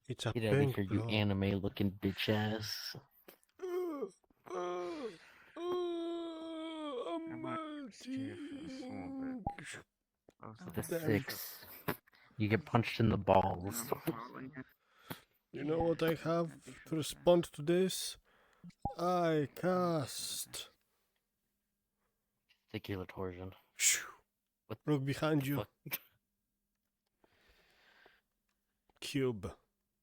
It's a Get out of pink here, you blood. anime-looking bitch ass. I'm might stay for this a little bit. The Damn. 6. You get punched in the balls. You know what I have to respond to this? I cast. Testicular torsion. What Look behind the you. fuck? Cube.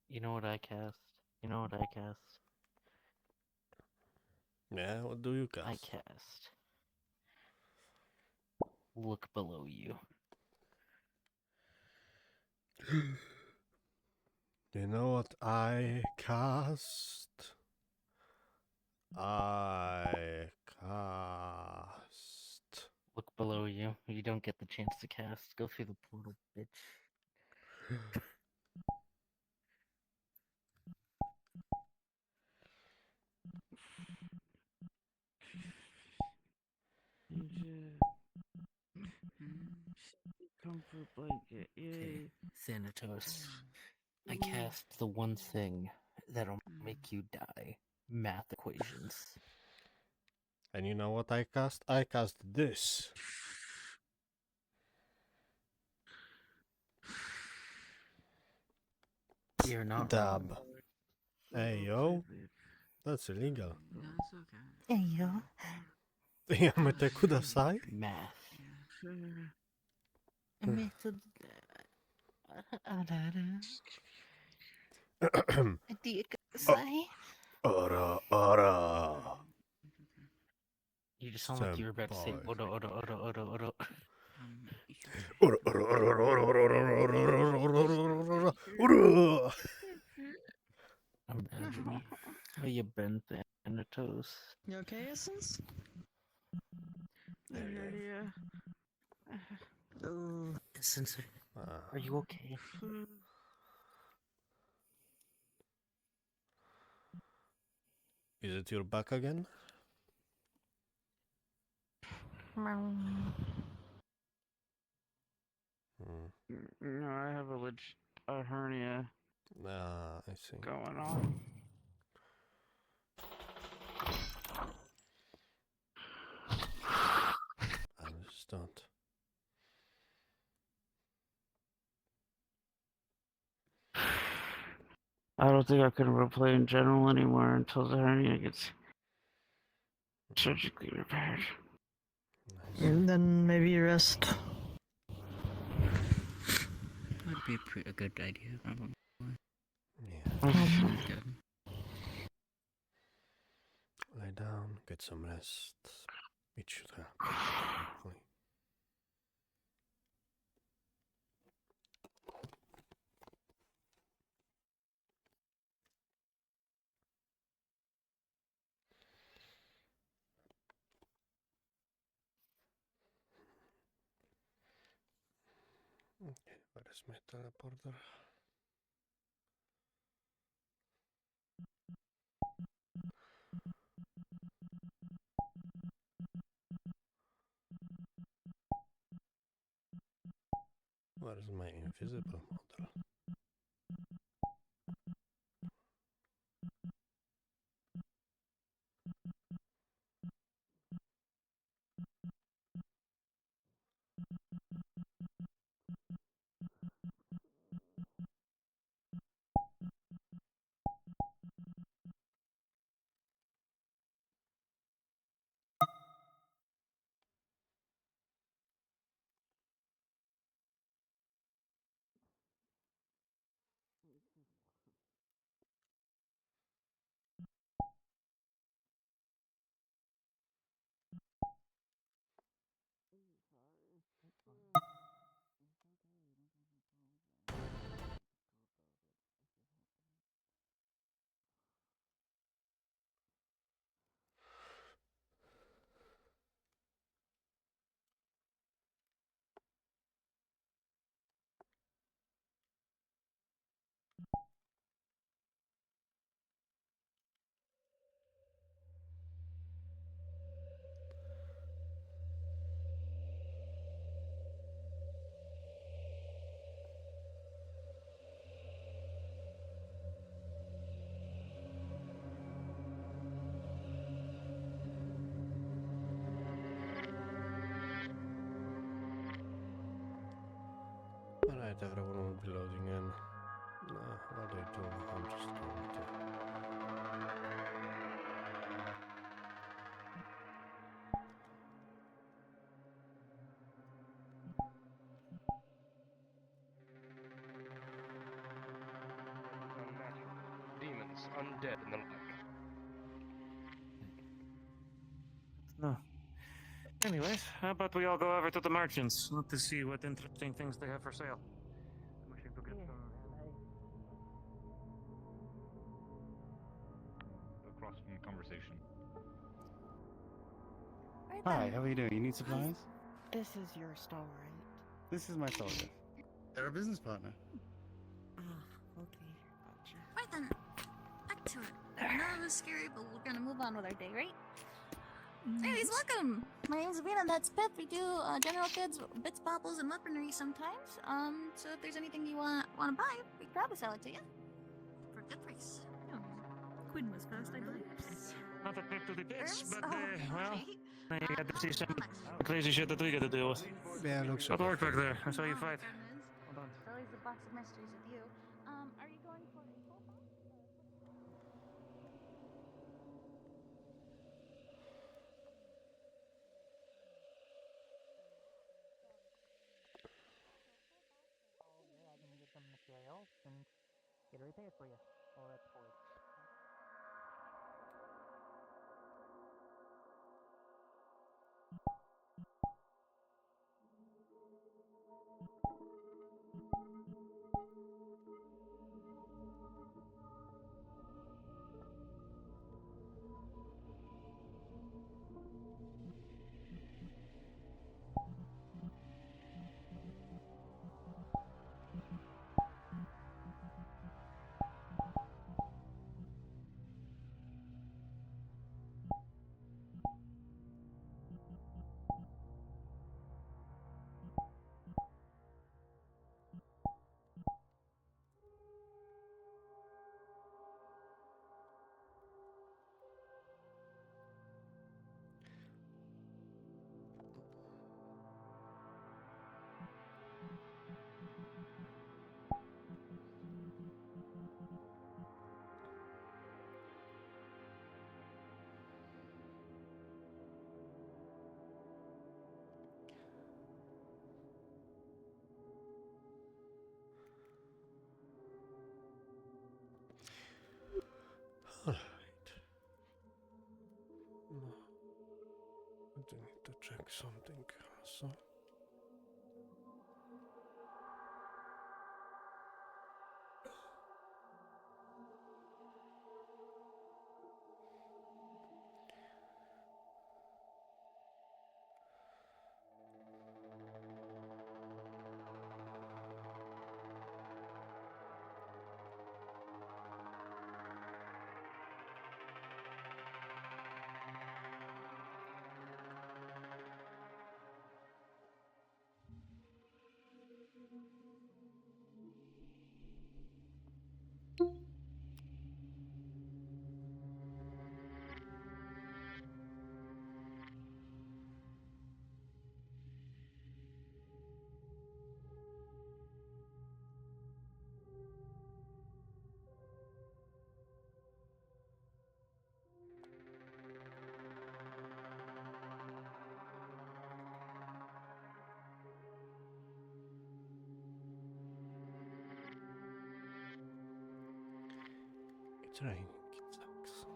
You know what I cast? You know what I cast? Yeah, what do you I cast? cast. Look below you. You know what I cast? I cast. Look below you. You don't get the chance to cast. Go through the portal, bitch. Comfort blanket, yay. Thanatos. I cast the one thing that'll make you die. Math equations. And you know what I cast? I cast this. You're not Dab. wrong. Hey yo, that's illegal. That's okay. Hey, yo. やめてください。 Math. Ora, ora. You just sound like you were about to say Senpai. odo odo odo odo odo. Ora, ora, ora, ora, ora, ora, ora, ora, ora, ora, ora. Imagine. How you been, Thanatos? You okay, Essence? Yeah. Oh, Sensei, are you okay? Is it your back again? No, I have a hernia I see. going on. Understand. I don't think I can play in general anymore until the hernia gets surgically repaired. Nice. and then maybe rest. Would be a good idea, probably. Yeah. Good. Lay down, get some rest. It should happen. Hopefully. Okay, where is my teleporter? Where is my invisible model? Alright, everyone will be loading in. Nah, what they do, I'm just going to... Unnatural. Demons, undead, and the like. No. Anyways, how about we all go over to the merchants? Not to see what interesting things they have for sale. I'm wishing to get Across from conversation. Right Hi, then. how are you doing? You need supplies? This is your stall, right? This is my soldier. They're a business partner. Ah, okay. Gotcha. Right then. Back to it. I know it was scary, but we're gonna move on with our day, right? Anyways, welcome! My name's Sabrina, that's Pip. We do general goods, bits, baubles, and weaponry sometimes. So if there's anything you wanna buy, we'd probably sell it to you. For a good price. Quinn was first, I believe. not a pick to the pits, Herbs? but, Oh, well, okay. I had to see some How much? crazy shit that we got to deal with. Yeah, looks Got okay. work back there. I saw you Oh, fight. goodness. Hold on. It's always a box of mysteries with you. Are you going for a full box? I can get some materials and get it repaired for you. Or at for it. Alright. No. I do need to check something. So... It's raining, it sucks.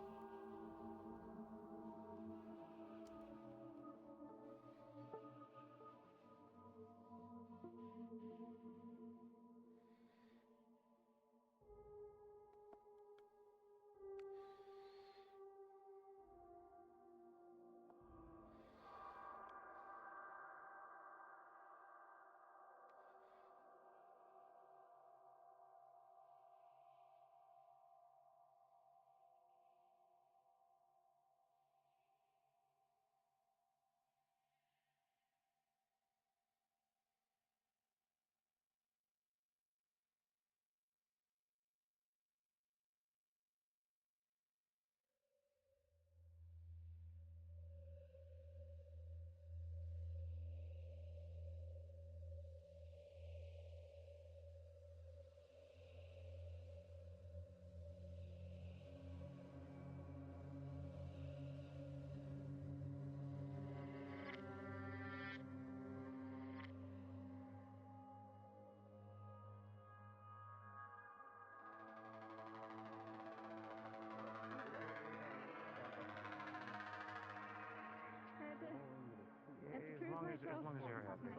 as you're happy.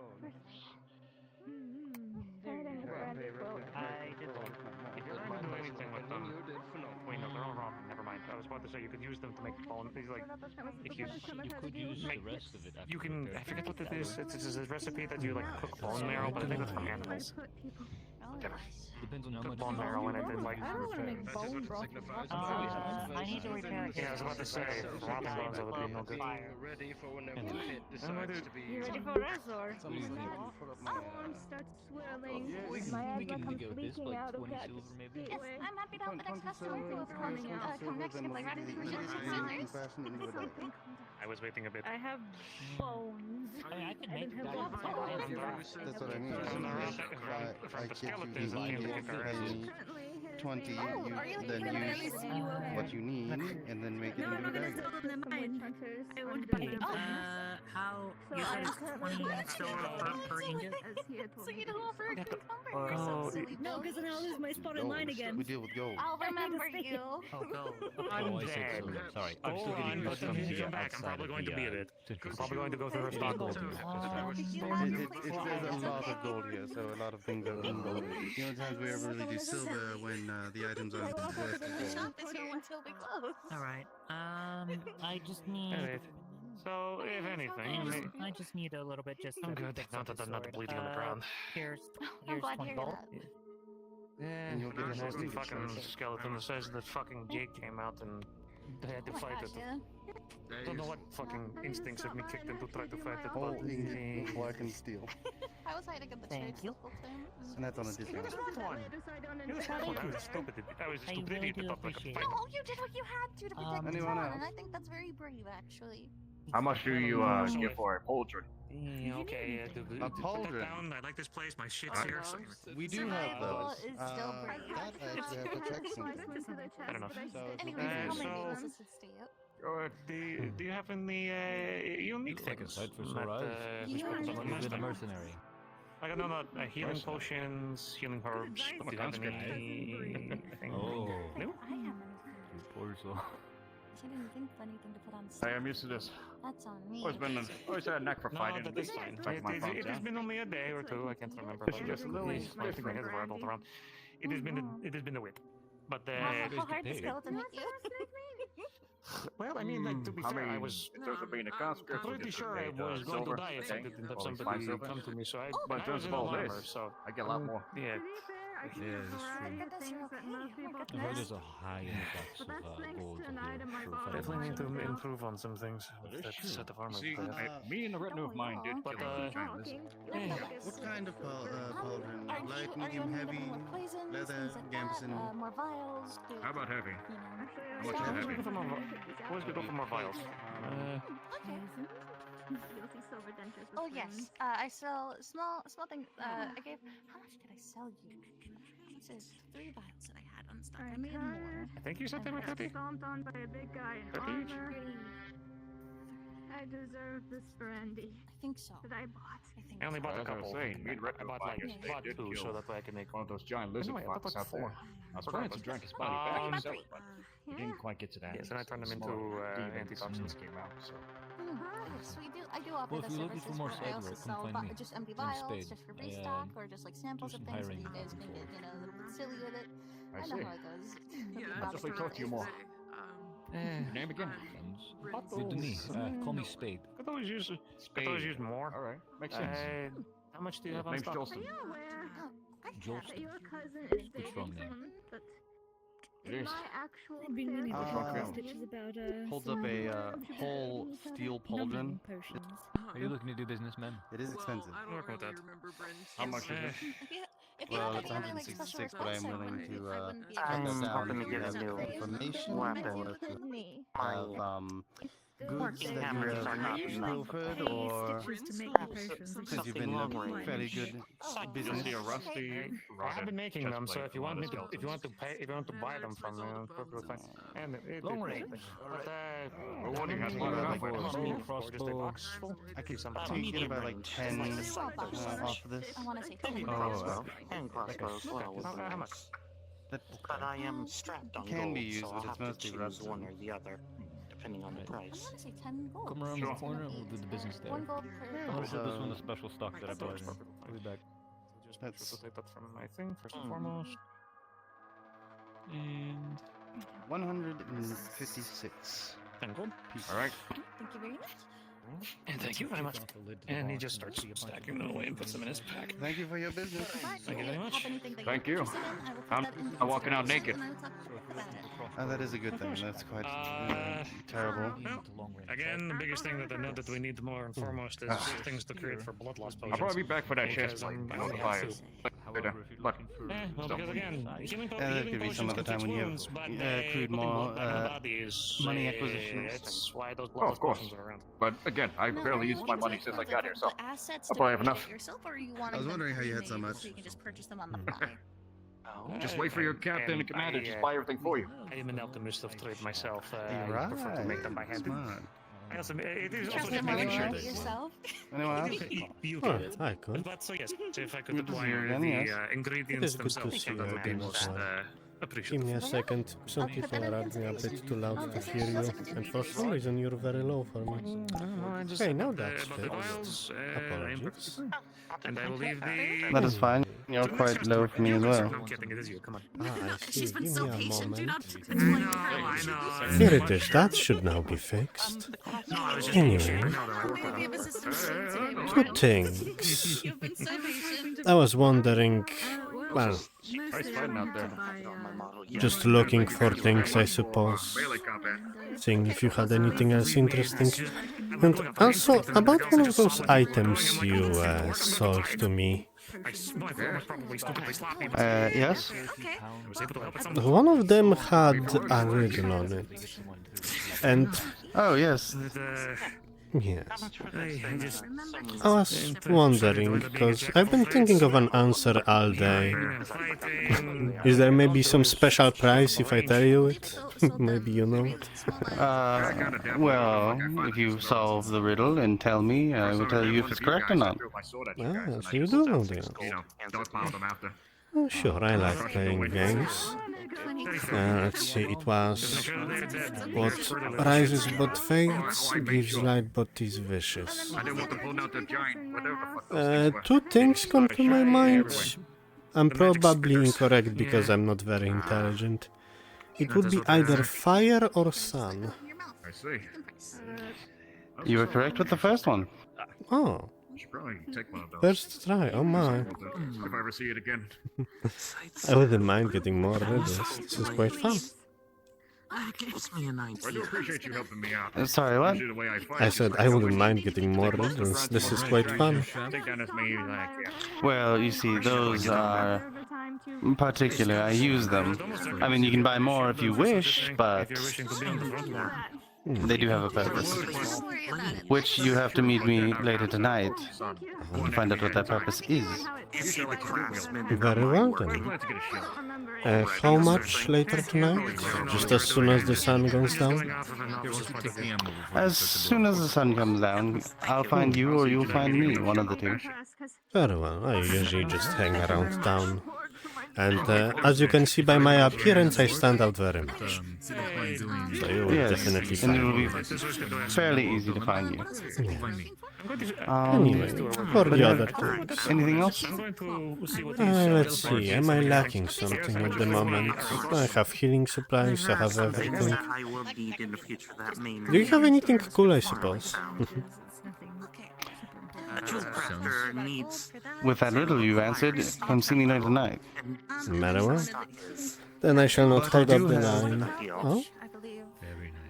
I did If you're going to do anything with them, wait, no, they're all wrong. Never mind. I was about to say you could use them to make bone. These like, if you could use make, the rest of it. you can. I forget what it is. It's a recipe that you like cook bone marrow, but I think it's from animals. Whatever. Depends on how Cook much bone marrow in it and like. I don't want to make bone broth. I need to repair it. Yeah, I was about to say robbing bones that would be no good. Ready for whenever it decides to be. You ready for us or? My arm starts swirling. We My can asthma comes negotiate this, leaking like out of 20 that silver maybe. Yes, I'm happy to help the next customer who come next to like ready for your I was waiting a bit. I have bones. I can I make didn't that. have bones. That's what I mean. From the If from I the get skeletons you that came to need kick our ass. any 20, then use what you need, and then make it No, I'm into not a gonna bag. sell them mine. I want to buy them. How So you I'm said currently 20 silver per ingot? as he had told So me you to don't do. offer a cucumber or Oh, some silly No, joke. because then I'll lose my spot in line again. We deal with gold. I'll remember you. Oh, go. I'm I said dead. silver. Sorry. Go I'm still on, getting but custom when you here come back, I'm outside probably of going to the, be a bit. central I'm probably going to go through her stock gold. It says a lot of gold here, so a lot of things are in gold. The only times we ever really do silver when the items are The worth shop is here until we close. Alright, I just need... Alright. So, if anything, I just need a little bit just I'm to good. fix Not up the that I'm not sword. bleeding on the ground. Here's I'm glad to 20 hear gold. that. Yeah, And you'll get there's a a nasty nasty fucking sword. skeleton that says that fucking Jake came out and they had to Oh my fight gosh, it. yeah. I don't know what fucking instincts have me kicked into trying to fight it, All but ink, black and steel. I was hiding in the Thank trades you. the whole time. And that's on a You're discount. the smart one. You're the smart one. I was a stupid idiot. I was a I stupid really idiot that do thought I could appreciate fight it. No, you did what you had to protect the Anyone town, else? and I think that's very brave, actually. How much do you give for a poultry? Yeah, okay, put that pauldron. down. I like this place. My shit's here. So We do have Survival those. is still That brave. actually have protection. I don't know. So Anyways, how many so- ones should stay up? do you have any unique Like a things? sight for that, sore eyes. You we are spent on You've last been a time? mercenary. Like, no, healing potions, healing herbs. advice. Do you have anything Oh, new? I haven't. you poor soul. I didn't think of anything to put on I sale. am used to this. That's on me. Always had a knack for No, fighting. that is fine. Like my It has been only a day or two. I can't remember. It's but just a it little is- I think my head's rattled around. It has been a whip. But How hard paid. the skeleton hit you? well, I mean, like, to be I fair, I mean, was in terms of being a conscript, pretty sure I was going to die if I didn't have somebody come to me. So I But in was terms in of all alarmer, this, so I get a lot more. yeah. To be fair, I can Yeah, have a that's variety true. of things that most people I've heard there's can't. a high influx But of that's thanks gold to an here item I for bought fighting. Definitely need to Wow. improve on some things with that set of armor. See, that I have. me and the retinue of mine did But, kill a few uh, giants. What kind of pauldron? Are Light, you medium, anything heavy? with poisons, leather, things like gambeson? that? More vials? Do, How about heavy? you know? Actually, I How much was is thinking heavy? For more always go for more vials. Okay. You'll see silver dentures with Oh yes, rings. I sell small thing. I gave. How much did I sell you? This is 3 vials that I had on stock. I made more. I think you said they were Got 30. stomped on by a big guy in 30 each? armor. I deserve this brandy I think so. that I bought. I think I only so. bought a As I was couple. saying, me and I retinue bought of mine like yesterday bought did 2 so kill that way I can make one of those giant lizard Anyway, I bought foxes like out there. 4. I was trying to drink his body Um, back and but sell three. it, but Yeah. it didn't quite get to that. Yes, and I turned them into Smaller demons antitoxins. came out, so. Yes, we do. I do offer Well, the if you're looking services for more where I side also work, sell come find me. just empty I'm vials, Spade. just for I, restock, or just like samples do of some things so hiring you guys for can get, people. a little bit silly with it. I I see. know how it goes. I'll definitely talk to you more. Your name again? Friends. Good to me. Call me Spade. Could always use more. All right, makes sense. How much do you have on Name's stock? Are Jolston. you aware Oh, I have Jolston. that it. your cousin is Good dating strong name. someone that It in is. my actual I've been meaning to family talk talk to to Stitches about Holds some up a Numbing whole steel pauldron. numbing potions. Are you looking to do business, man? It is expensive. I'm working with that. How much is it? If you Well, have it's any other like special 166, but I'm requests, I willing wouldn't to be- I wouldn't be cut able that to down let me if get you have a new information weapon. or if you me. have goods Working that you hammers are have not enough. pilfered Pay or Stitches to make me potions. since you've been in a fairly good You'll business. see a rusty. I've been making them, so if you want me to, if you want to pay, if you want to buy them from me, I'm perfectly fine. And Long range. But Well, what do you have to What do are that the way? goals? just a Crossbow. box full. I keep some. So you get about like 10 off of this. I want to say 10 Oh, And crossbows, well, with How much? that But I am strapped on can gold, be used, so but I'll it's have to mostly choose rusted. one or the other. depending on the I price. want to say 10 gold. Come around the corner, we'll do the business there. 1 gold per. Also, this one is special stock that I That's bought. always I'll be back. Just make sure to take that from my thing first and Hmm. foremost. And 156. 10 gold. Pieces. All right. Thank you very much. And thank you very much. And he just starts stacking them away and puts them in his pack. Thank you for your business. Thank you very much. Thank you. I'm walking out naked. That is a good thing. That's quite terrible. Well, again, the biggest thing that I know that we need more and foremost is things to create for blood loss potions. I'll probably be back for that chest Because fight. I'm I know the only fire. have two. However, if you're But looking for Well, Still. because again, healing, that healing could be some potions other can time fix when you wounds, but accrued putting more blood on our bodies, money acquisitions. That's why those Oh, blood of loss course. potions are around. But again, I barely used my money since I got here, so Assets I'll probably have enough. yourself, or are you wanting I was them wondering how you had so pre-made much. So you can just purchase them on the fly. just wait for your captain and commander. Just buy everything for you. I am an alchemist of trade myself. You're I prefer to make them by hand. Smart. I also, it is Trust also them just making sure on that yourself. Anyone else? you Oh, get it. I could. But so yes, so if I could Good to see you acquire again, the yes. ingredients It is good to themselves, see so you that again man was as well. Give appreciative. me a second. Some people are arguing a bit too loud to hear you, and for some reason you're very low for me. Hey, now that's about the fixed. vials, I am perfectly Apologies. fine. And I will leave the... That is fine. You're quite low for me as well. I'm kidding, it is you, come on. Ah, I see. She's been Give so me a patient, do not moment. explain I know. Here it is. That should now be fixed. No, I was just Anyway. making sure. No, no, Maybe we have a system soon today. Good things. You've been so patient. I was wondering, well, Nice fighting out there. just looking for things, I suppose. Seeing if you had anything else interesting. And also, about one of those items you sold to me. Yes? One of them had a riddle on it. And, Oh, yes. yes. I was wondering, because I've been thinking of an answer all day. Is there maybe some special price if I tell you it? Maybe you know it. Well, if you solve the riddle and tell me, I will tell you if it's correct or not. Ah, so you do know the answer. You know, dogpile them after. Oh, sure, I like playing games. Let's see, it was what rises but fades, gives light but is vicious. I didn't want to pull out the giant, whatever the fuck those things Two things come to my mind. I'm probably incorrect because I'm not very intelligent. It would be either fire or sun. were. I see. You were correct with the first one. Oh, Should probably take one of those. first try, oh my. If I ever see it again. I wouldn't mind getting more riddles. This is quite fun. I do appreciate you helping me out. Sorry, what? Usually the way I fight I is said I wouldn't mind getting more riddles. This is quite fun. take down as many like Well, you see, those are particular. I use them. I mean, you can buy more if you wish, but they do have a purpose. Don't worry about it. Which you have to meet me later tonight to find out what that purpose is. Very well then. How much later tonight? Just as soon as the sun goes down? As soon as the sun comes down, I'll find you or you'll find me, one of the two. Very well, I usually just hang around town. And as you can see by my appearance, I stand out very much. So you will Yes, definitely and find it'll me. be fairly easy to find you. Anyway, for the other things. Anything else? Let's see, am I lacking something at the moment? I have healing supplies, I have everything. Do you have anything cool, I suppose? With that riddle you answered, come see me later tonight. Very well. Then I shall not hold up the line. Oh?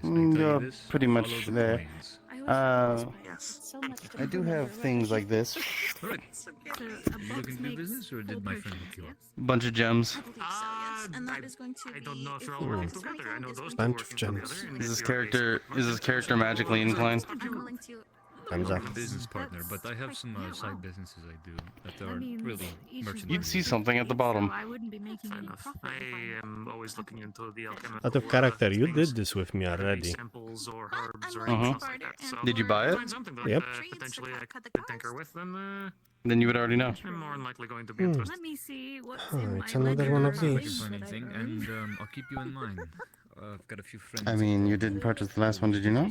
You're pretty much there. I do have things like this. You looking to do business, or did my friend look you up? Bunch of gems. I don't know if you're all working together. I know those two Bunch working of gems. together. Is this character magically inclined? Thumbs up. I'm a business partner, but I have some side businesses I do that are really merchandise. You'd see something at the bottom. I wouldn't be making Fair any enough. profit. I am always looking into the alchemical. Out of character, you things, did this with me whether they be already. Samples or herbs or Uh-huh. anything else like that. So, Did you buy it? Find something that Yep. potentially I could tinker with, then Then you would already know. I'm more than likely going to be interested. Let me see what's Oh, in it's my another ledger one of that I these. Find that I anything, earned. and I'll keep you in mind. I've got a few friends. I mean, you didn't purchase the last one, did you know?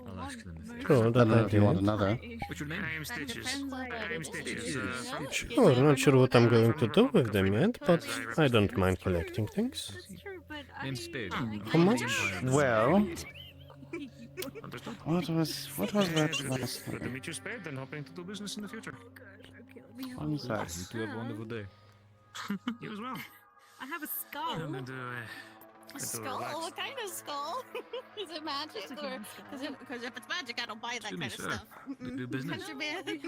I'll ask them if they Sure, I that don't know I if you want did. another. What's your name? I am Stitches. I am Stitches. Sure, not sure what I'm going to do with them yet, but I don't mind collecting things. Name's Spade. How much? Well, Understood. what was that last Good to thing? meet you, Spade, and hoping to do business in the future. One sec. You two have a wonderful day. You as well. I have a skull. I'm into, A skull? What kind of skull? Is it magic or? Because if it's magic, I don't buy that Excuse me, kind of sir. stuff. Do you do business? Contraband.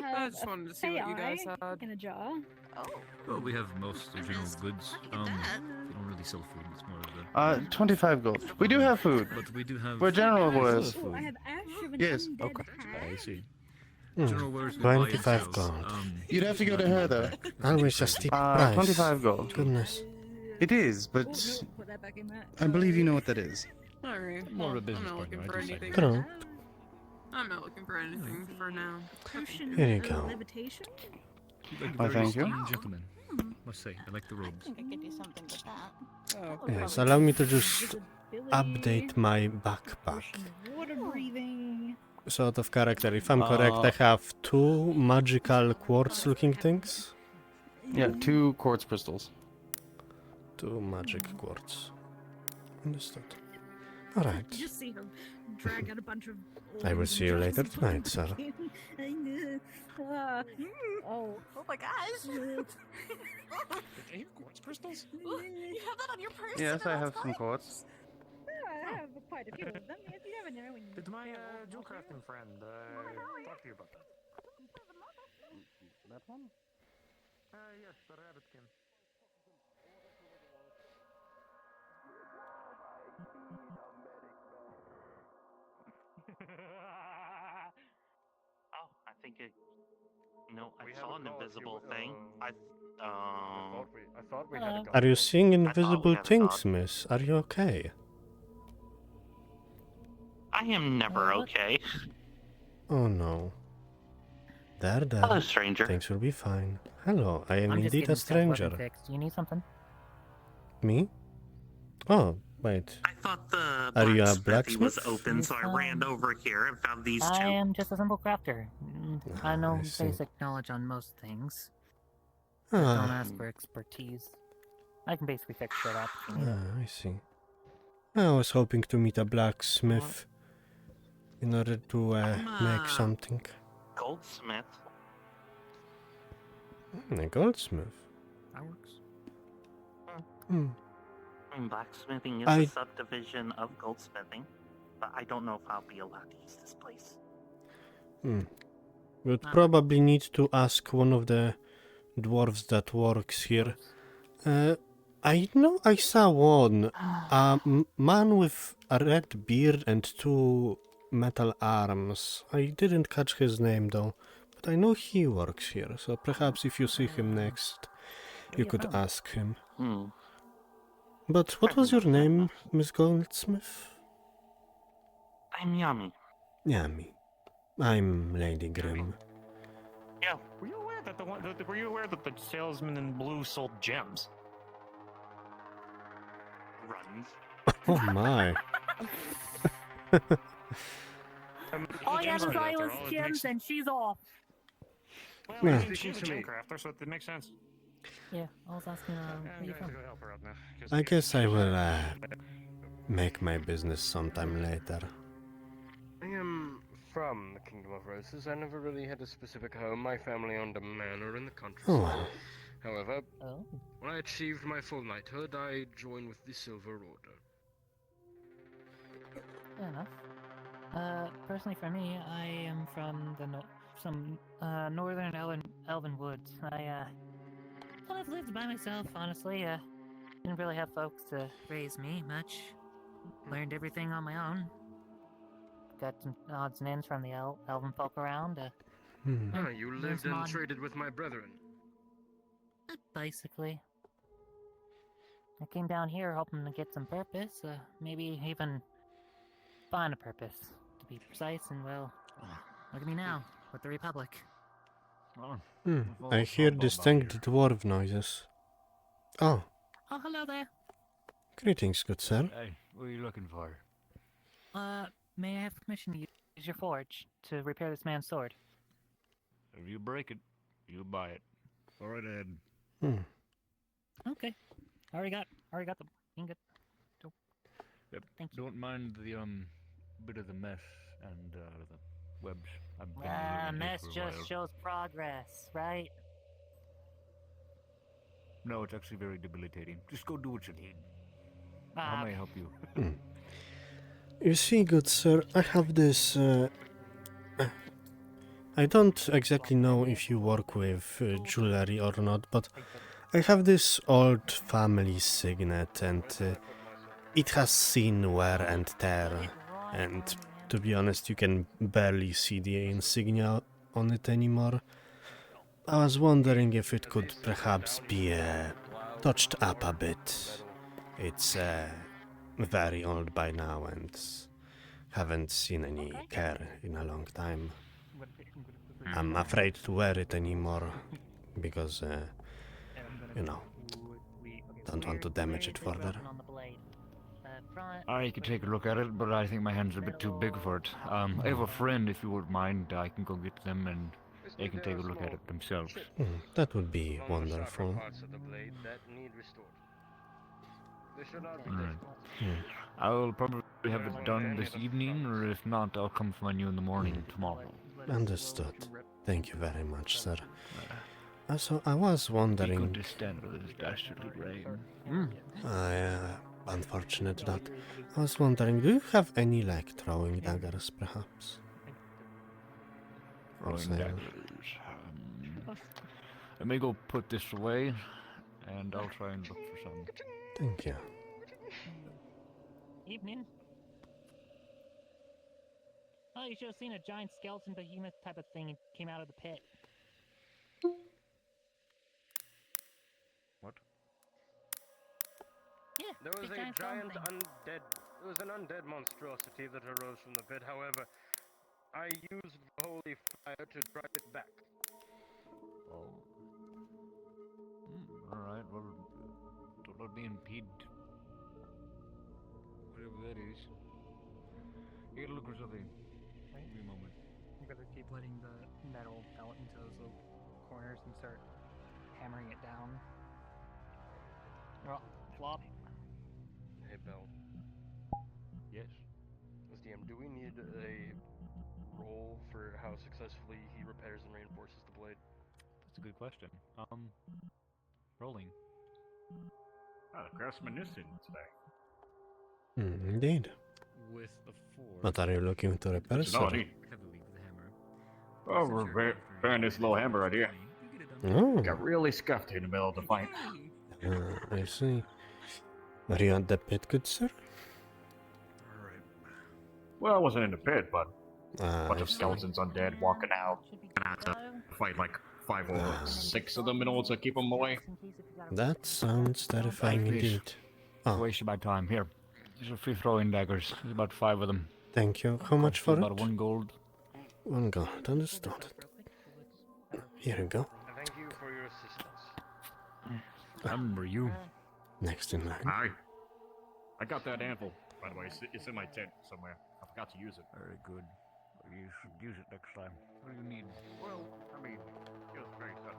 I have just wanted to a see what you guys AI had. in a jar. Oh. Well, we have most general goods. We don't really sell food. It's more of a. 25 gold. We do have food. But we do have. We're general wares. Oh, I have ash of an Yes. undead Okay. hat. I see. Hmm, General wares we buy and 25 sell. gold. You'd have to go to her though. Always a steep price. 25 gold. Goodness. It is, but Put that back in that. I believe you know what that is. Alright. More of a I'm business not partner, looking I for just like anything. True. I'm not looking for anything for now. Potion Here you of go. levitation. Like Why, very thank you. esteemed gentlemen. Must say, I like the I robes. think I could do something with that. Oh, Yes, allow me to just Invisibility, update my backpack. potion of water breathing. Sort of character. If I'm correct, I have 2 magical quartz looking things. Yeah, 2 quartz crystals. 2 magic quartz. Understood. Alright. Just see her drag out a bunch of. I will orbs see and you later just tonight, sir. Oh. Oh my gosh. Did they have quartz crystals? You have that on your person? Yes, I at all have some times? quartz. I have quite a few of them. If you never know when you. Did my jewel crafting friend talk to you about that? That one? Yes, the rabbitkin. Oh, I think it. No, I We saw an haven't got invisible you, thing. I thought we had a Are you seeing thought we invisible had a things, god. miss? Are you okay? I am never okay. Oh no. There, Hello, there. stranger. Things will be fine. Hello, I am I'm just indeed getting a stuff weapon stranger. fixed. Do you need something? Me? Oh, wait. I thought the Are you a blacksmithy was blacksmith? open, so I ran over here and found these I two. am just a simple crafter. I know I see. basic knowledge on most things. Don't Ah, ask for expertise. I can basically fix shit up if you need it. I see. I was hoping to meet a blacksmith in order to make something. Goldsmith. A goldsmith. That works. Hmm. I mean, blacksmithing is I- a subdivision of goldsmithing, but I don't know if I'll be allowed to use this place. Would probably need to ask one of the dwarves that works here. I know I saw one. A man with a red beard and 2 metal arms. I didn't catch his name though, but I know he works here, so perhaps if you see him next, you could ask him. But what was your name, Miss Goldsmith? I'm Yami. Yami. I'm Lady Grimm. Yeah. Were you aware that were you aware that the salesman in blue sold gems? Runs. Oh my. All I gems have is are I after was all, it gems makes- and she's off. Well, Yeah. I mean, she's a gem crafter, so it makes sense. Yeah, I was asking I'm where going you to from. go help her out now. I guess I will make my business sometime later. I am from the Kingdom of Roses. I never really had a specific home. My family owned a manor in the countryside. Oh well. However, Oh. when I achieved my full knighthood, I joined with the Silver Order. Fair enough. Personally for me, I am from the northern Elven woods. I kind of lived by myself, honestly. Didn't really have folks to raise me much. Learned everything on my own. Got some odds and ends from the elven folk around. Ah, you there's lived and mod- traded with my brethren. Basically. I came down here hoping to get some purpose, maybe even find a purpose, to be precise, and well, look at me now, with the Republic. I hear distinct dwarf noises. Oh, Oh, hello there. Greetings, good sir. Hey, what are you looking for? May I have permission to use your forge to repair this man's sword? If you break it, you buy it. Go right ahead. Okay. Already got the ingot. Yep. Thank you. Don't mind the bit of the mess and the webs. I've been living here Mess for a just while. shows progress, right? No, it's actually very debilitating. Just go do what you need. How may I help you? You see, good sir, I have this. I don't exactly know if you work with jewelry or not, but I have this old family signet, and it has seen wear and tear. And to be honest, you can barely see the insignia on it anymore. I was wondering if it could perhaps be touched up a bit. It's very old by now and haven't seen any care in a long time. I'm afraid to wear it anymore because, you know, don't want to damage it further. I could take a look at it, but I think my hands are a bit too big for it. I have a friend, if you wouldn't mind. I can go get them and they can take a look at it themselves. That would be wonderful. I'll probably have it done this evening, or if not, I'll come find you in the morning tomorrow. Understood. Thank you very much, sir. Also, I was wondering... To stand with this dastardly rain. Unfortunate that. I was wondering, do you have any, like, throwing daggers, perhaps? For Throwing sale? daggers. I may go put this away, and I'll try and look for some. Thank you. Evening. Oh, you should have seen a giant skeleton behemoth type of thing came out of the pit. What? Yeah, There was big a giant thing. undead. It was an undead monstrosity that arose from the pit. However, I used the holy fire to drive it back. Oh. Alright, well, don't let me impede. Whatever that is. You gotta look for something. Give me a moment. You better keep letting the metal melt into those little corners and start hammering it down. Oh, flop. Hey, Bell. Yes. As DM, do we need a roll for how successfully he repairs and reinforces the blade? That's a good question. Rolling. Oh, the craftsman is in today. Indeed. With a 4. What are you looking to repair, That's an sir? oddie. Heavily with the hammer. Oh, we're repairing this little hammer right here. Oh, Got really scuffed in the middle of the fight. I see. Are you at the pit, good sir? Well, I wasn't in the pit, but a bunch I of see. skeletons undead walking out. And I had to fight like 5 or 6 of them in order to keep them away. That sounds terrifying Like this. indeed. Oh, Waste my time. Here. These are free throwing daggers. There's about 5 of them. thank you. How much for About it? 1 gold. 1 gold, understood. Here you go. Thank you for your assistance. I remember you. Next in line. Hi. I got that anvil, by the way. It's in my tent somewhere. I forgot to use it. Very good. You should use it next time. What do you need? Well, I mean, it was very sudden.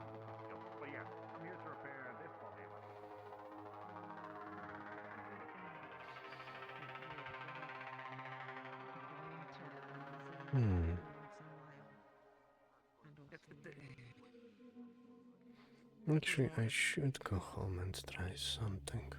But yeah, I'm here to repair this one hammer. Actually, I should go home and try something.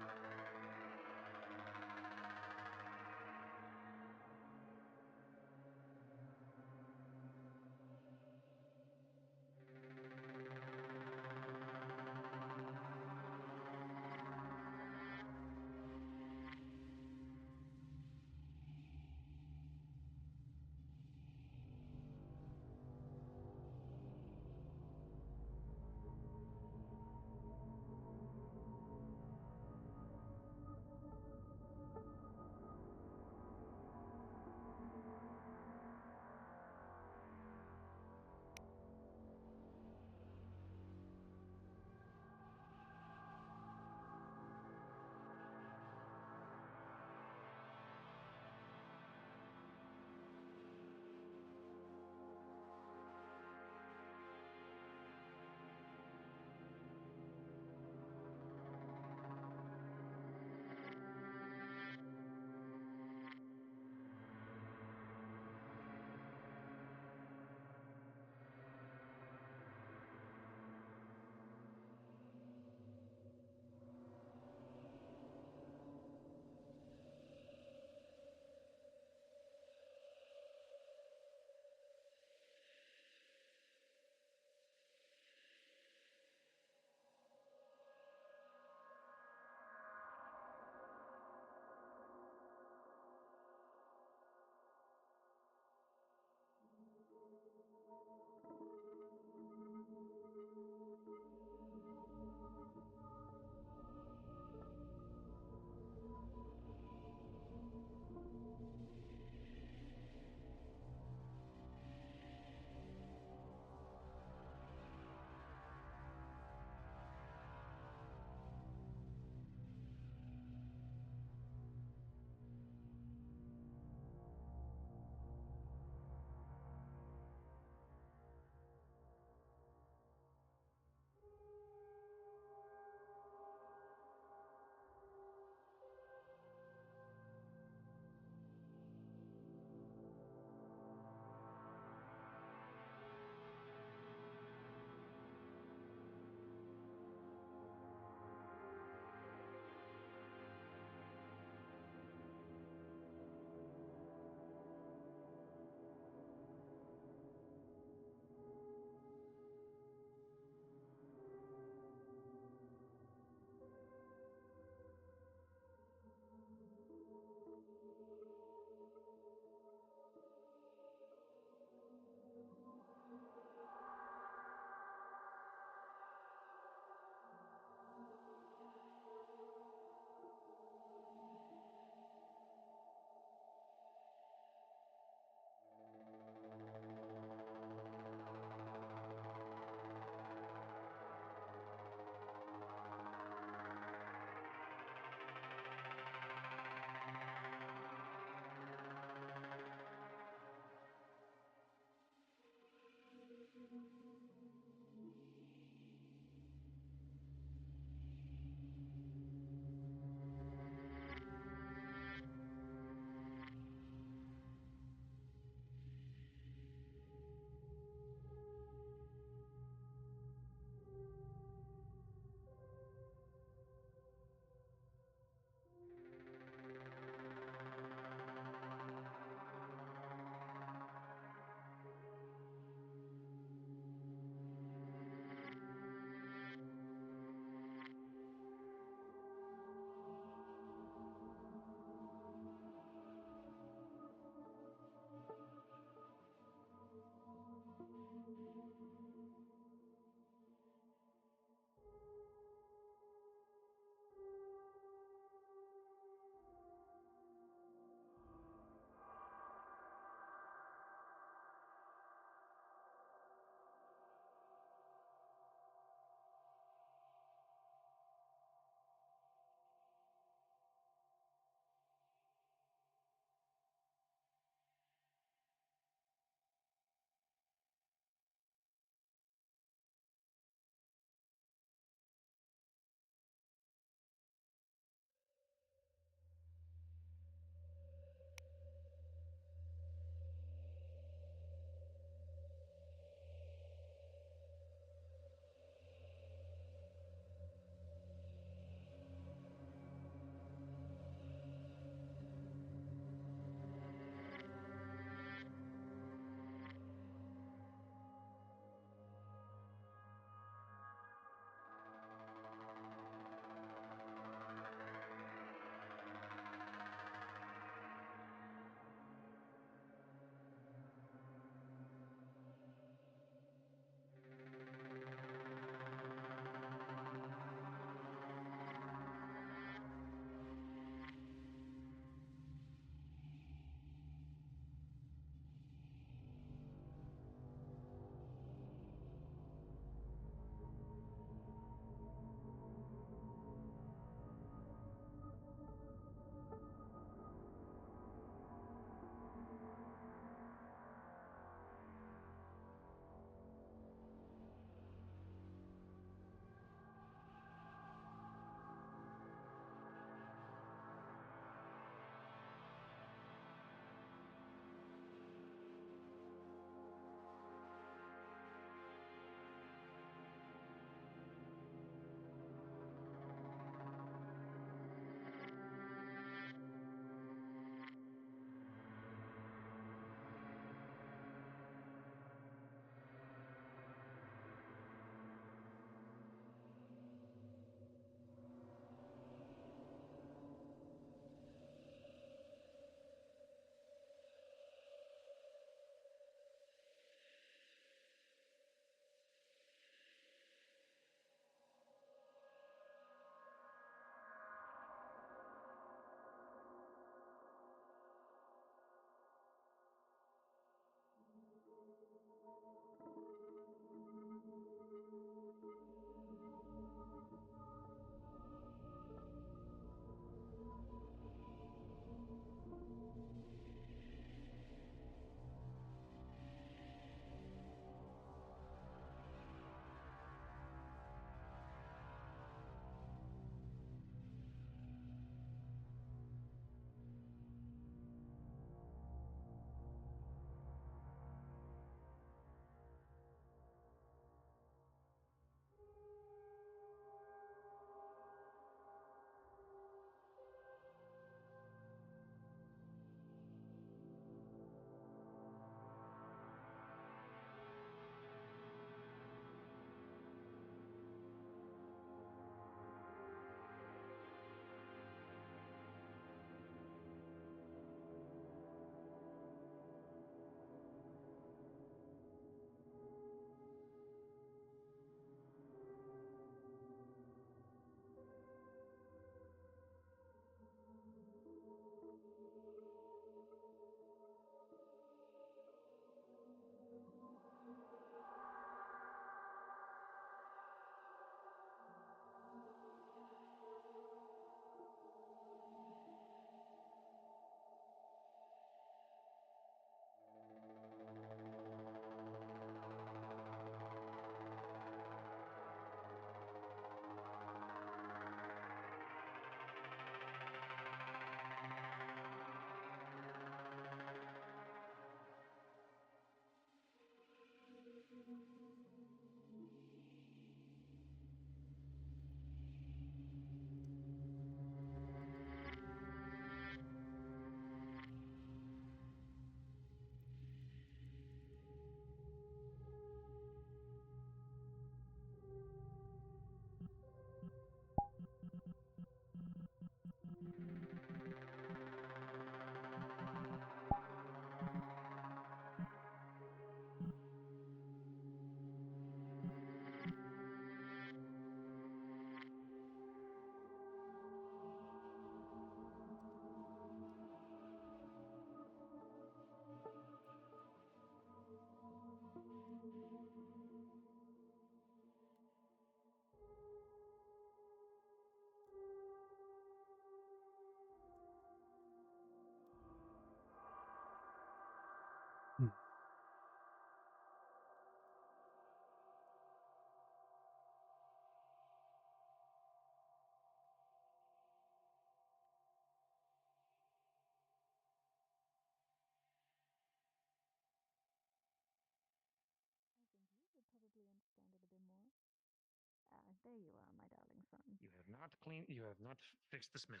There you are, my darling son. You have not cleaned. You have not fixed the smith.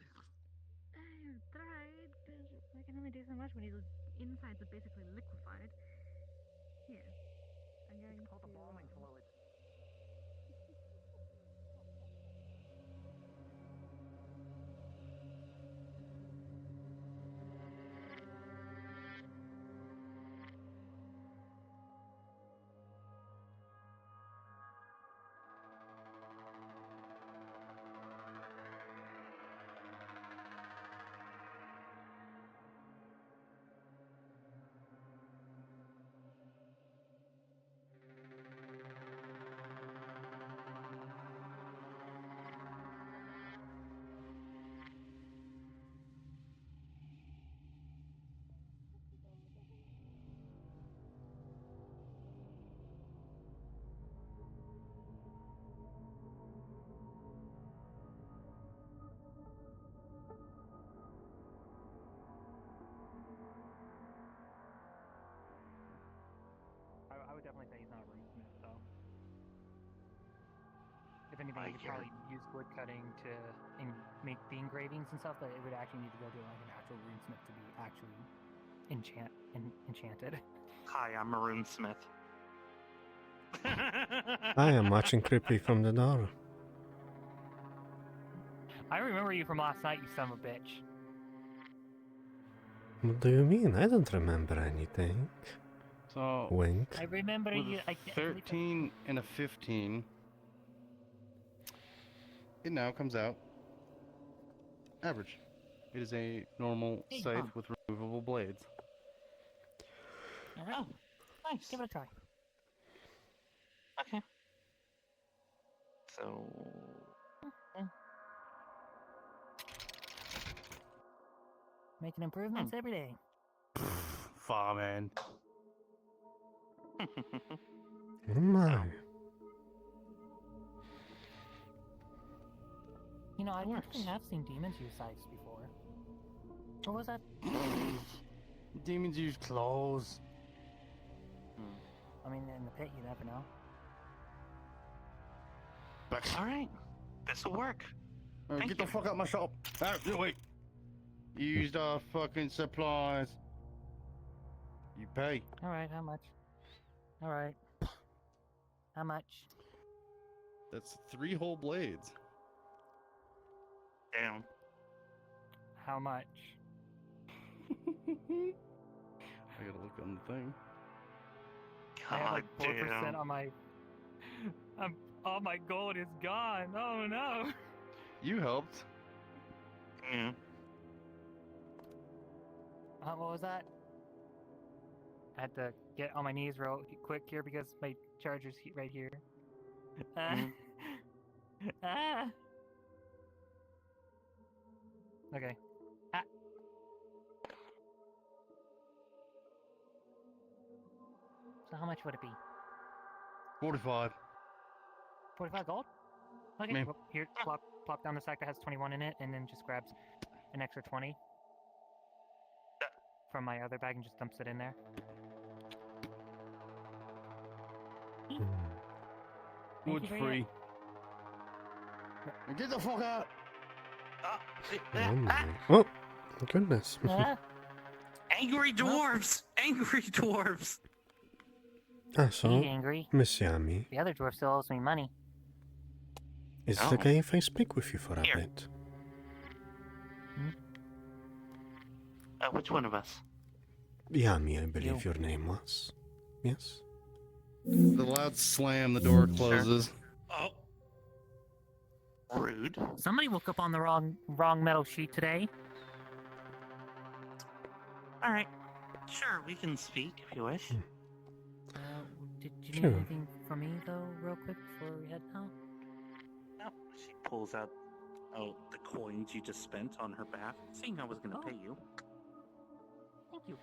I've tried, but I can only do so much when his insides are basically liquefied. Here, I'm going Called the bombing fluid. I would definitely say he's not a runesmith, though. If anything, you could probably use wood cutting to make the engravings and stuff, but it would actually need to go to like an actual runesmith to be actually enchanted. Hi, I'm a runesmith. I am watching creepy from the door. I remember you from last night, you son of a bitch. What do you mean? I don't remember anything. So, Wink. I remember with you. a 13 and a 15, it now comes out average. It is a normal Hey, scythe Mom. with removable blades. Oh, nice. Give it a try. Okay. So. Making improvements every day. Farming. Oh my. You know, I actually have seen demons use scythes before. Or was that? Demons use claws. I mean, in the pit, you never know. Alright. This'll work. Thank Get the you. fuck out my shop. Wait. You used our fucking supplies. You pay. Alright, how much? Alright. How much? That's 3 whole blades. Damn. How much? I gotta look on the thing. I have God like 4% damn. on my. All my gold is gone. Oh no. You helped. Yeah. What was that? I had to get on my knees real quick here because my charger's right here. Ah. Okay. Ah. So how much would it be? 45. 45 gold? Okay, Ma'am. well, here, plop down the sack that has 21 in it, and then just grabs an extra 20 from my other bag and just dumps it in there. Wood's free. Get the fuck out! Oh my. Oh, goodness. Angry dwarves! Angry dwarves! So, He's angry. Miss Yami, The other dwarf still owes me money. is it Oh. okay if I speak with you for a Here. bit? Which one of us? Yami, I believe your name was. Yes? The loud slam, the door closes. Oh. Rude. Somebody woke up on the wrong metal sheet today. Alright. Sure, we can speak if you wish. Did you need Sure. anything from me though, real quick before we head out? No, she pulls out the coins you just spent on her bath, seeing I was gonna pay you. Thank you.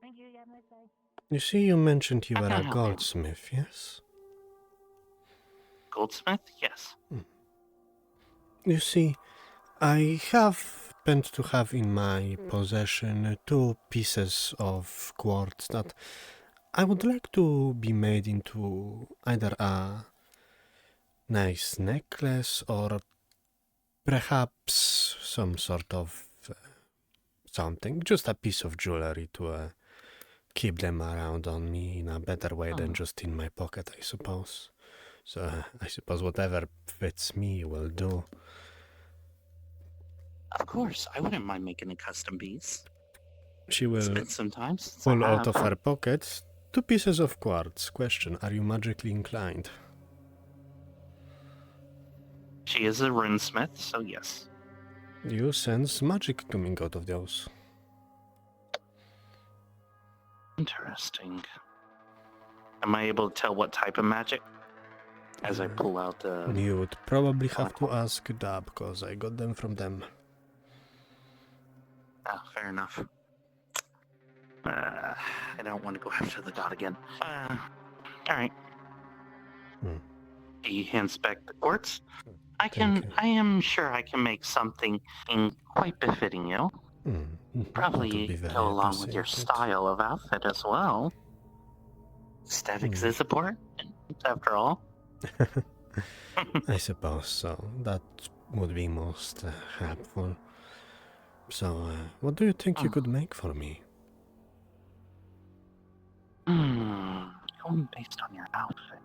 Thank you. You have a nice day. You see, you mentioned you How were can I a help you? goldsmith, yes? Goldsmith? Yes. You see, I happened to have in my possession 2 pieces of quartz that I would like to be made into either a nice necklace or perhaps some sort of something, just a piece of jewelry to keep them around on me in a better way than just in my pocket, I suppose. So I suppose whatever fits me will do. Of course, I wouldn't mind making a custom piece. She will Spend some time since pull I out have. of her pockets 2 pieces of quartz. Question, are you magically inclined? She is a runesmith, so yes. You sense magic coming out of those. Interesting. Am I able to tell what type of magic? As I pull out the... You would probably have to ask Dab, because I got them from them. Ah, fair enough. I don't want to go after the god again. Alright. He hands back the quartz. I am sure I can make something quite befitting you. Probably go along with your style of outfit as well. Aesthetics is important, after all. I suppose so. That would be most helpful. So, what do you think you could make for me? Going based on your outfit,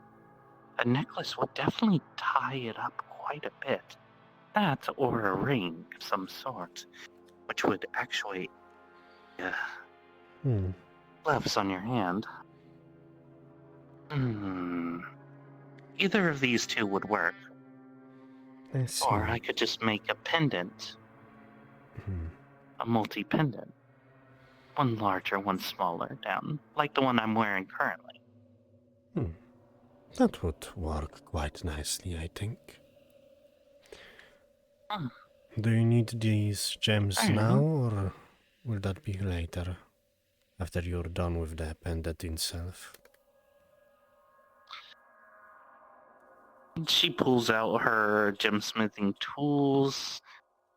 a necklace would definitely tie it up quite a bit. That or a ring of some sort, which would actuate gloves on your hand. Either of these two would work. Or I could just make a pendant. A multi-pendant. One larger, one smaller, down, like the one I'm wearing currently. That would work quite nicely, I think. Do you need these gems now, or will that be later? After you're done with the pendant itself? She pulls out her gemsmithing tools.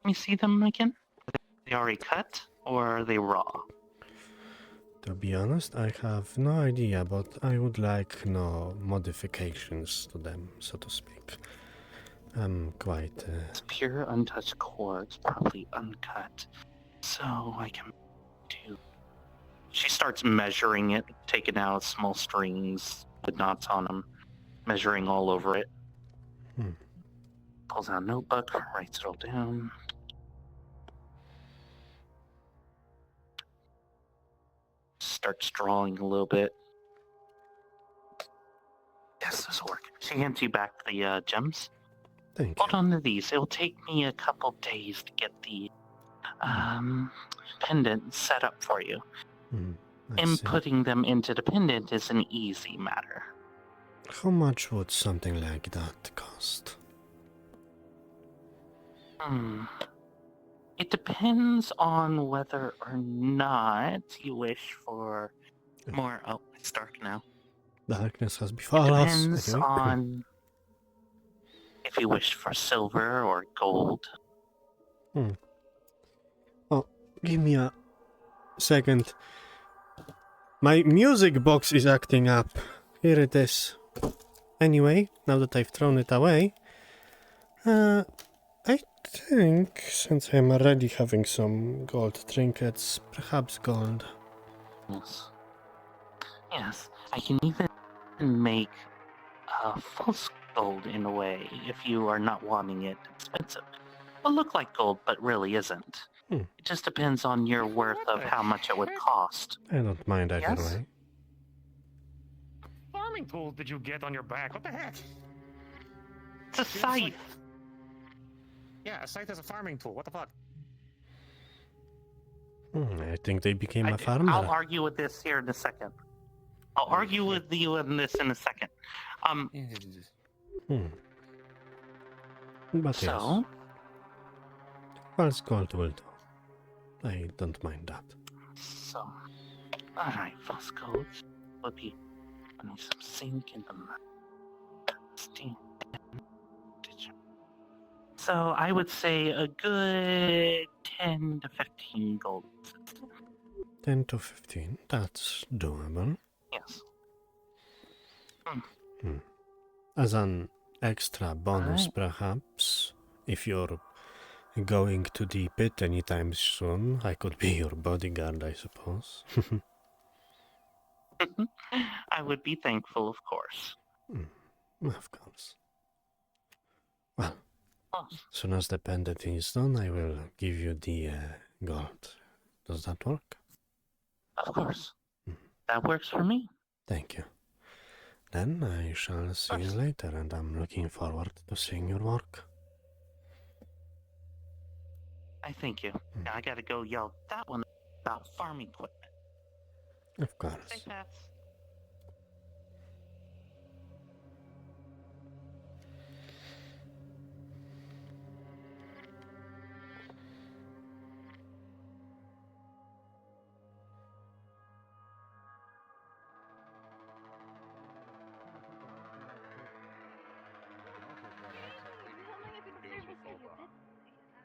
Let me see them again. Are they already cut, or are they raw? To be honest, I have no idea, but I would like no modifications to them, so to speak. I'm quite... It's pure untouched quartz, probably uncut. So I can do... She starts measuring it, taking out small strings with knots on them, measuring all over it. Pulls out a notebook, writes it all down. Starts drawing a little bit. Yes, this will work. She hands you back the gems. Thank Hold on to these. It'll take me a couple days to get the pendant set up for you. Inputting them into the pendant is an easy matter. How much would something like that cost? It depends on whether or not you wish for more... Oh, it's dark now. Darkness has befallen us. Depends on if you wish for silver or gold. Oh, give me a second. My music box is acting up. Here it is. Anyway, now that I've thrown it away, I think, since I'm already having some gold trinkets, perhaps gold. Yes, I can even make false gold in a way if you are not wanting it expensive. It'll look like gold, but really isn't. It just depends on your worth of how much it would cost. I don't mind either way. Farming tools did you get on your back? What the heck? It's a scythe. Yeah, a scythe is a farming tool. What the fuck? I think they became a farmer. I'll argue with this here in a second. I'll argue with you on this in a second. But so? Yes. False gold will do. I don't mind that. So, alright, false gold will be putting some zinc in them. So I would say a good 10 to 15 gold. 10 to 15, that's doable. Yes. As an extra bonus, perhaps, if you're going to the pit anytime soon, I could be your bodyguard, I suppose. I would be thankful, of course. Of course. Well, as soon as the pendant is done, I will give you the gold. Does that work? Of course. That works for me. Thank you. Then I shall see you later, and I'm looking forward to seeing your work. I thank you. Now I gotta go yell that one about farm equipment. Of course. Stay fast.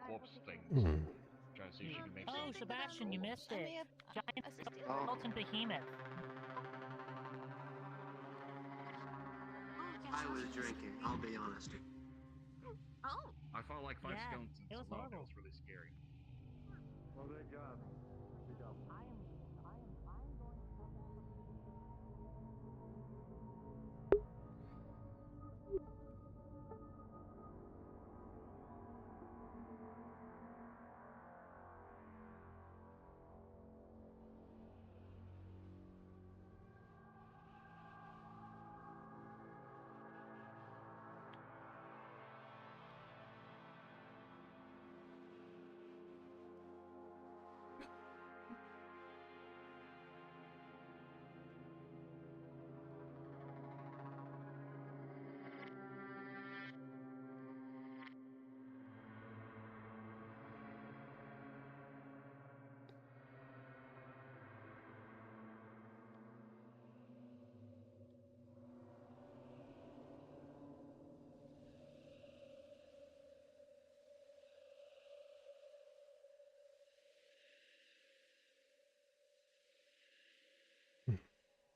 Corpse things. Trying to see if she can make Oh, some. Sebastian, you missed it. Giant molten behemoth. I was drinking, I'll be honest. Oh. I fought like 5 Yeah, skeletons it was alone. horrible. It was really scary. Well, good job. Good job.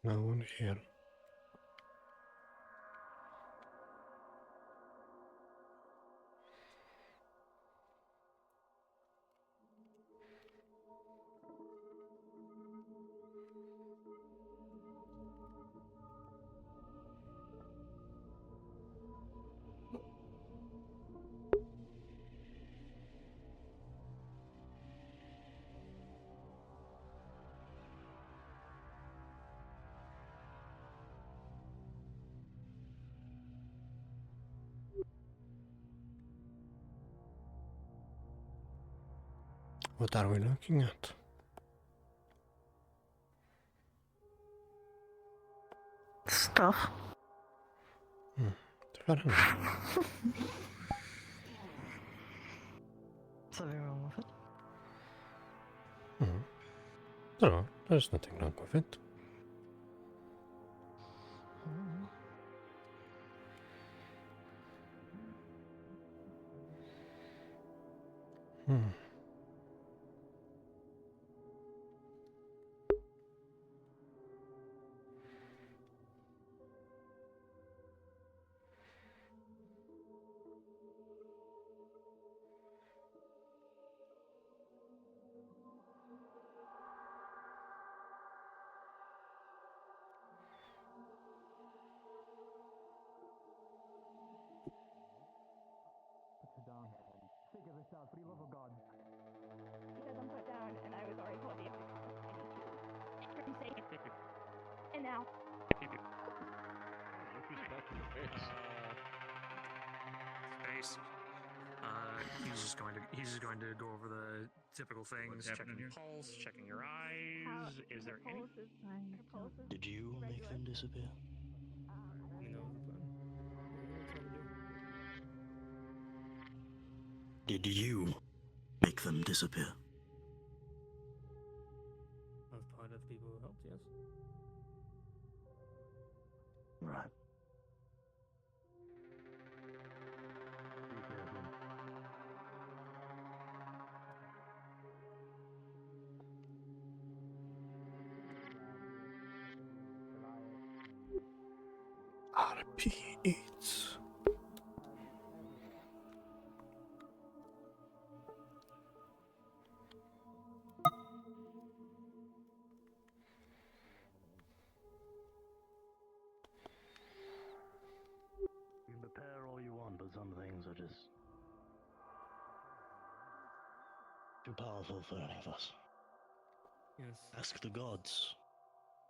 No one here. What are we looking at? Stuff. Fair enough. Something wrong with it? No, there's nothing wrong with it. Think of yourself, for the love of God. Because I'm put down and I was already told the other I need to. Say it. And now. Space. He's just going to go over the typical things, checking your pulse, checking your eyes. Is there any? Did you make them disappear? Did you make them disappear? I was part of the people who helped, yes. Right. RP eats. You can prepare all you want, but some things are just too powerful for any of us. Yes. Ask the gods.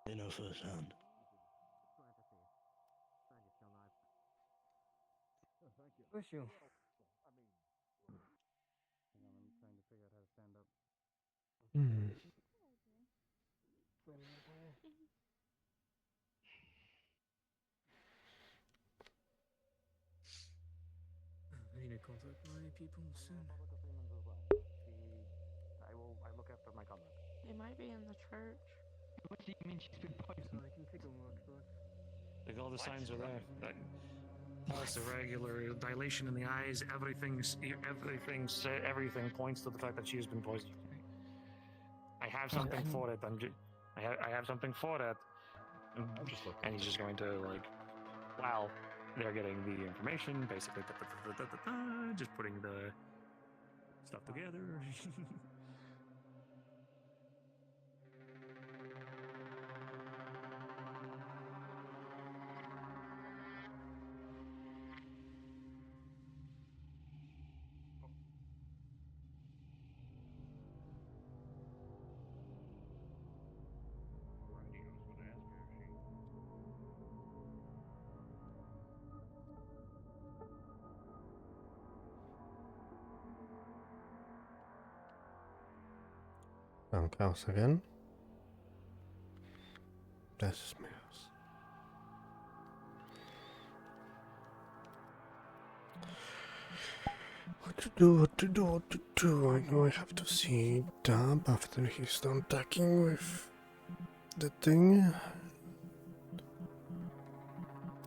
They know firsthand. Bless you. Hmm. I need to contact my people soon. I look after my comrade. They might be in the church. What do you mean she's been poisoned? I can take a look, but... Like all the signs are there. That pulse irregular, dilation in the eyes, everything points to the fact that she has been poisoned. I have something for it. I have something for it. And he's just going to like, wow, they're getting the information, basically, just putting the stuff together. Found Klaus again. This is my house. What to do, what to do, what to do? I know I have to see Dab after he's done attacking with the thing.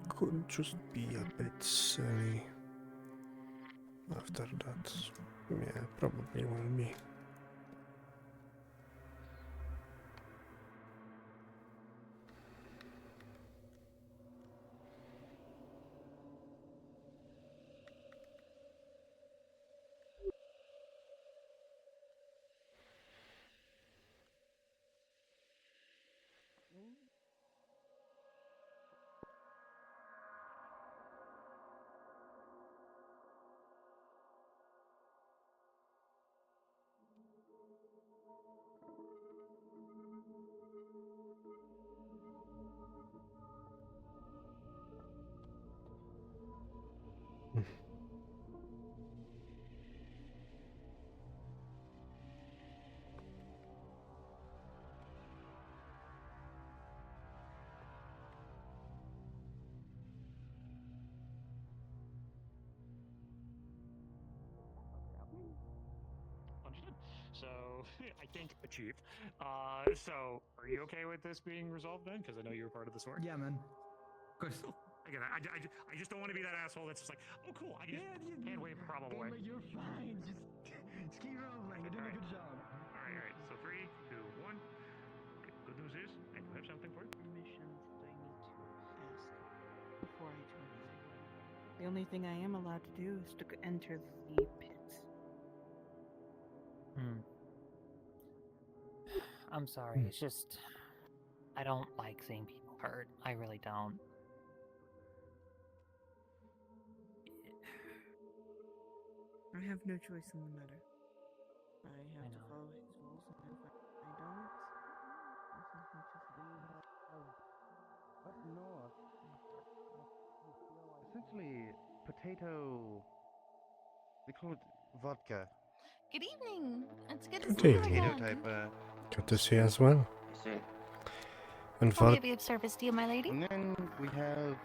Could just be a bit silly. After that, yeah, probably will be. So, I think achieved. So, are you okay with this being resolved then? Because I know you were part of this work. Yeah, man. Good. Again, I just don't want to be that asshole that's just like, oh, cool, I can just hand wave the problem away. You're fine. Just keep rolling. You're doing a good job. Alright. So 3, 2, 1. Good news is, I do have something for you. Permissions that I need to ask before I join this. The only thing I am allowed to do is to enter the pits. I'm sorry, it's just... I don't like seeing people hurt. I really don't. I have no choice in the matter. I have to follow his rules, and if I don't, Up north, essentially potato. We call it vodka. Good evening. It's good to Good see you evening. again. Good to see you as well. And How may I for be of service to you, my lady? And then we have.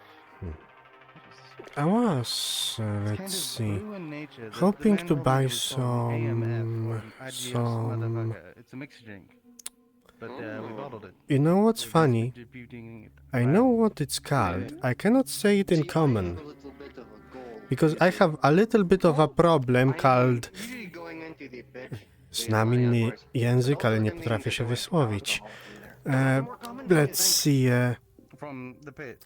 I was, let's kind of see, blue in nature. The hoping brand to told me buy it was called AMF, or Adios Motherfucker. It's a mixed drink, but we bottled it. You know what's We're funny? distributing it I know what it's called. I cannot say it in common. Because I have a little bit of a problem called... Znam inny język, ale nie potrafię się wysłowić. Let's see... From the pit.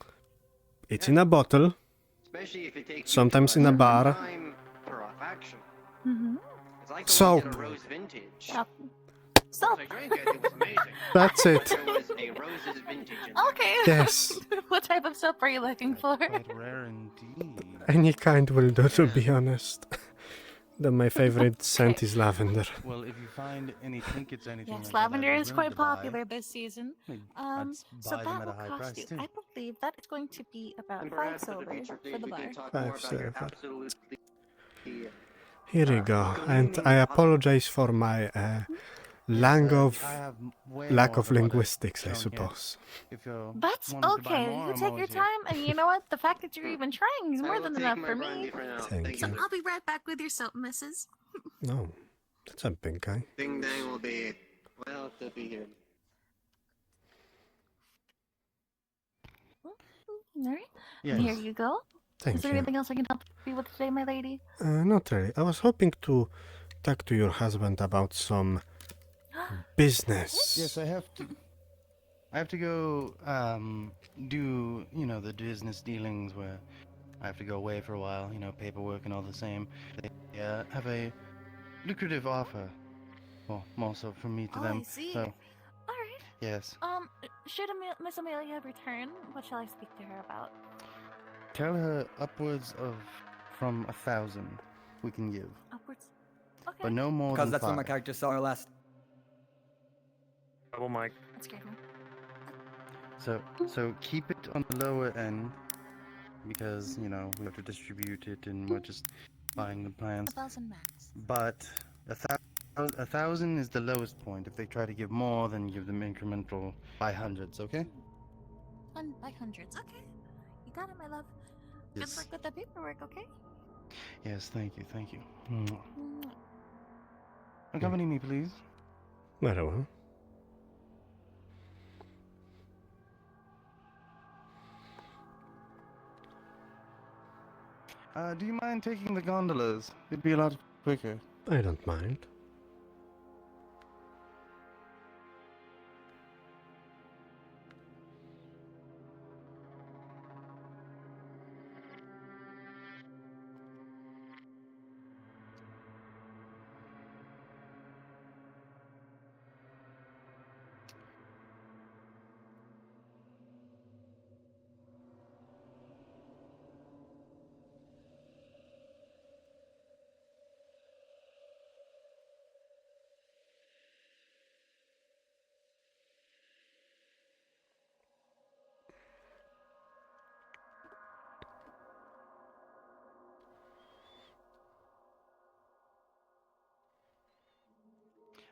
It's in a bottle, Especially if it takes you sometimes to in a certain bar. time for action. Mm-hmm. It's like the Soap. Weekend at Rose Vintage. Soap. I drank it, it was amazing. That's it. There was a Rose's Vintage in Okay. Yes. What type of soap are you looking for? Rare indeed. Any kind will do, to be honest. Though my favorite scent is lavender. Well, if you find any trinkets, anything Yes, like lavender that, I'd be is willing quite to buy. popular this season. I'd So buy them that at a will high cost price, you. too. I believe that is going to be about And 5 perhaps at a silver future for date the we bar. can talk Five more about your silver. absolutely Here you go. And I apologize for my lack of linguistics, I suppose. That's okay. You take your time, and you know what? The fact that you're even trying is more than enough for me. Thank So you. I'll be right back with your soap, missus. No, that's a big guy. Ding Dang will be well to be here. Alright. Yes. Here you go. Thank Is there you. anything else I can help you with today, my lady? Not really. I was hoping to talk to your husband about some business. Yes, I have to. I have to go do the business dealings where I have to go away for a while. Paperwork and all the same. They have a lucrative offer. Well, more so from me to them. I see. So Alright. yes, Should Miss Amelia return? What shall I speak to her about? tell her upwards of from 1,000 we can give, Upwards. Okay. but no more Because than that's what 5. my character saw her last. Double mic. That scared me. So keep it on the lower end because we have to distribute it and we're just buying the plans. 1,000 max. But 1,000 is the lowest point. If they try to give more, then give them incremental by hundreds. Okay? By hundreds. Okay. You got it, my love. Yes. Good luck with the paperwork, okay? Yes. Thank you. Thank you. Accompany me, please. Very well. Do you mind taking the gondolas? It'd be a lot quicker. I don't mind.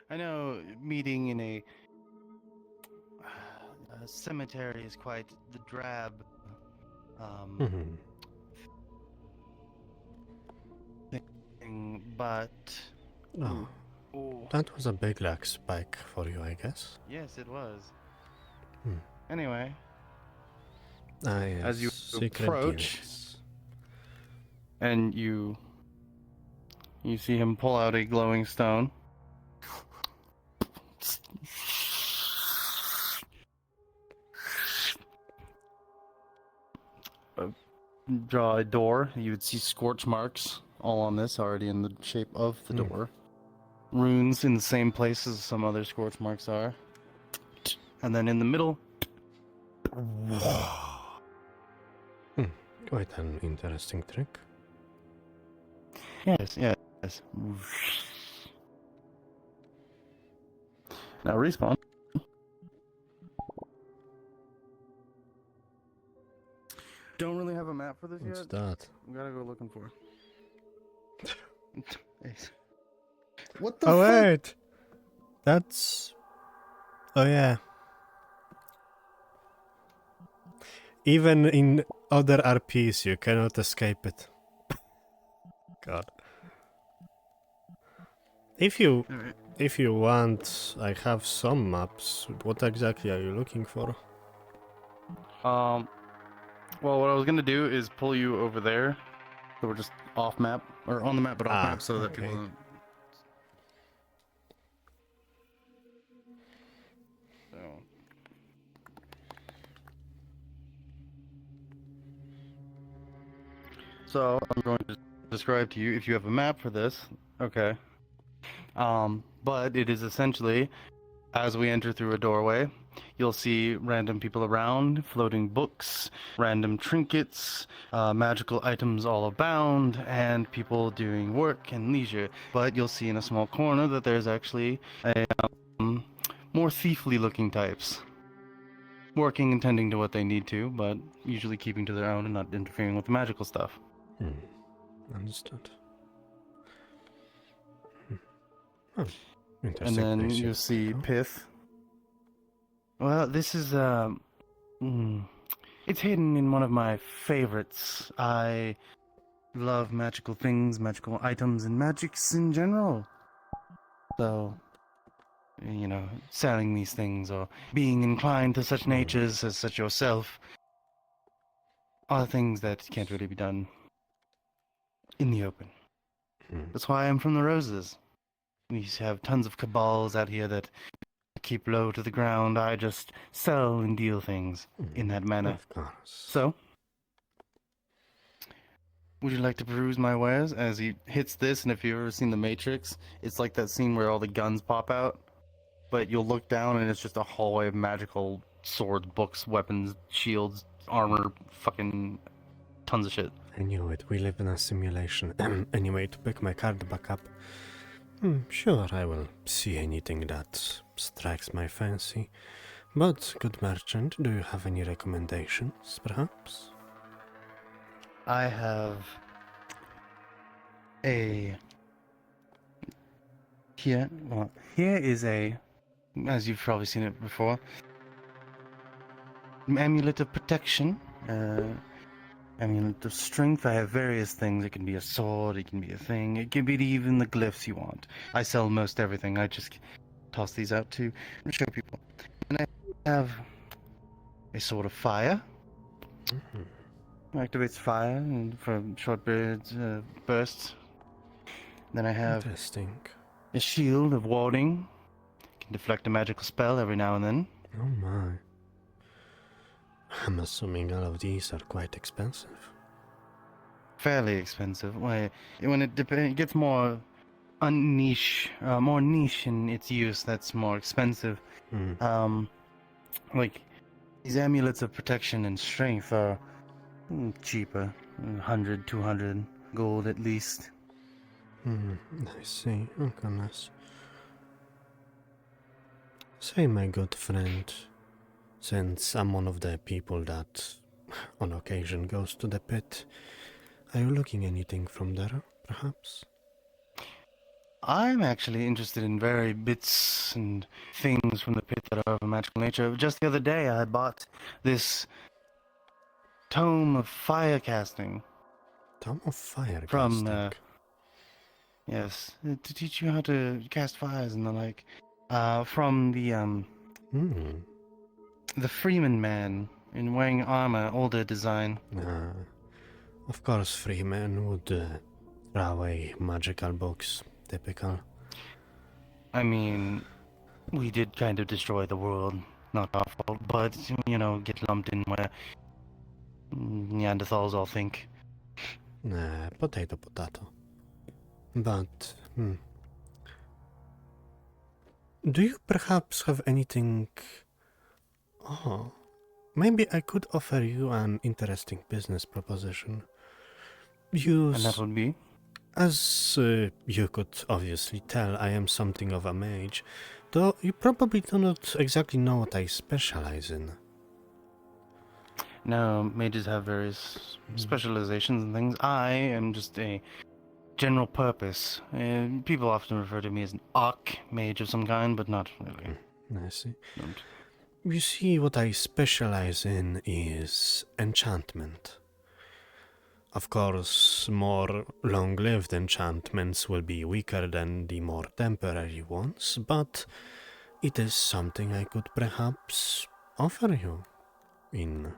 I know meeting in a cemetery is quite the drab thing, but Oh, that was a big lag spike for you, I guess. yes, it was. Hmm. Anyway, Yes, as you secret approach, dealings. and you see him pull out a glowing stone. Draw a door. You would see scorch marks all on this already in the shape of the door. Runes in the same place as some other scorch marks are. And then in the middle, Quite an interesting trick. yes. Now respawn. Don't really have a map for this What's yet. that? We gotta go looking for. What the Oh fuck? wait, that's. Oh yeah. Even in other RPs, you cannot escape it. God. If you want, I have some maps. What exactly are you looking for? Well, what I was gonna do is pull you over there, so we're just off map or on the map, but off map, so that okay. people. So. So I'm going to describe to you if you have a map for this. Okay. But it is essentially, as we enter through a doorway, you'll see random people around, floating books, random trinkets, magical items all abound, and people doing work and leisure. But you'll see in a small corner that there's actually a more thiefly looking types. Working and tending to what they need to, but usually keeping to their own and not interfering with the magical stuff. Understood. Oh, And interesting. then place you'll see Pith. Well, this is it's hidden in one of my favorites. I love magical things, magical items, and magics in general. So, you know, selling these things or being inclined to such natures as such yourself are things that can't really be done in the open. That's why I'm from the Roses. We have tons of cabals out here that keep low to the ground. I just sell and deal things in that manner. Of course. So, would you like to peruse my wares? As he hits this, and if you've ever seen The Matrix, it's like that scene where all the guns pop out, but you'll look down and it's just a hallway of magical swords, books, weapons, shields, armor, fucking tons of shit. I knew it. We live in a simulation. Anyway, to pick my card back up. Sure, I will see anything that strikes my fancy. But, good merchant, do you have any recommendations, perhaps? I have a... Here is a, as you've probably seen it before, amulet of protection, amulet of strength. I have various things. It can be a sword, it can be a thing, it can be even the glyphs you want. I sell most everything. I just toss these out to show people. And I have a sword of fire. Activates fire and for short periods, bursts. Then I have Interesting. a shield of warding. Can deflect a magical spell every now and then. Oh my. I'm assuming all of these are quite expensive. Fairly expensive. When it gets more niche, more niche in its use, that's more expensive. Like these amulets of protection and strength are cheaper, 100, 200 gold at least. I see. Oh goodness. Say, my good friend, since I'm one of the people that on occasion goes to the pit, are you looking anything from there, perhaps? I'm actually interested in very bits and things from the pit that are of a magical nature. Just the other day I bought this tome of fire casting. Tome of fire from, casting? Yes, to teach you how to cast fires and the like. From the Freeman man in wearing armor, older design. Of course, Freeman would throw away magical books. Typical. I mean, we did kind of destroy the world. Not our fault, but, you know, get lumped in where Neanderthals all think. Potato, potato. But, do you perhaps have anything... Oh, maybe I could offer you an interesting business proposition. And that would be? As you could obviously tell, I am something of a mage, though you probably do not exactly know what I specialize in. No, mages have various specializations and things. I am just a general purpose. People often refer to me as an arch-mage of some kind, but not really. I see. You see, what I specialize in is enchantment. Of course, more long-lived enchantments will be weaker than the more temporary ones, but it is something I could perhaps offer you in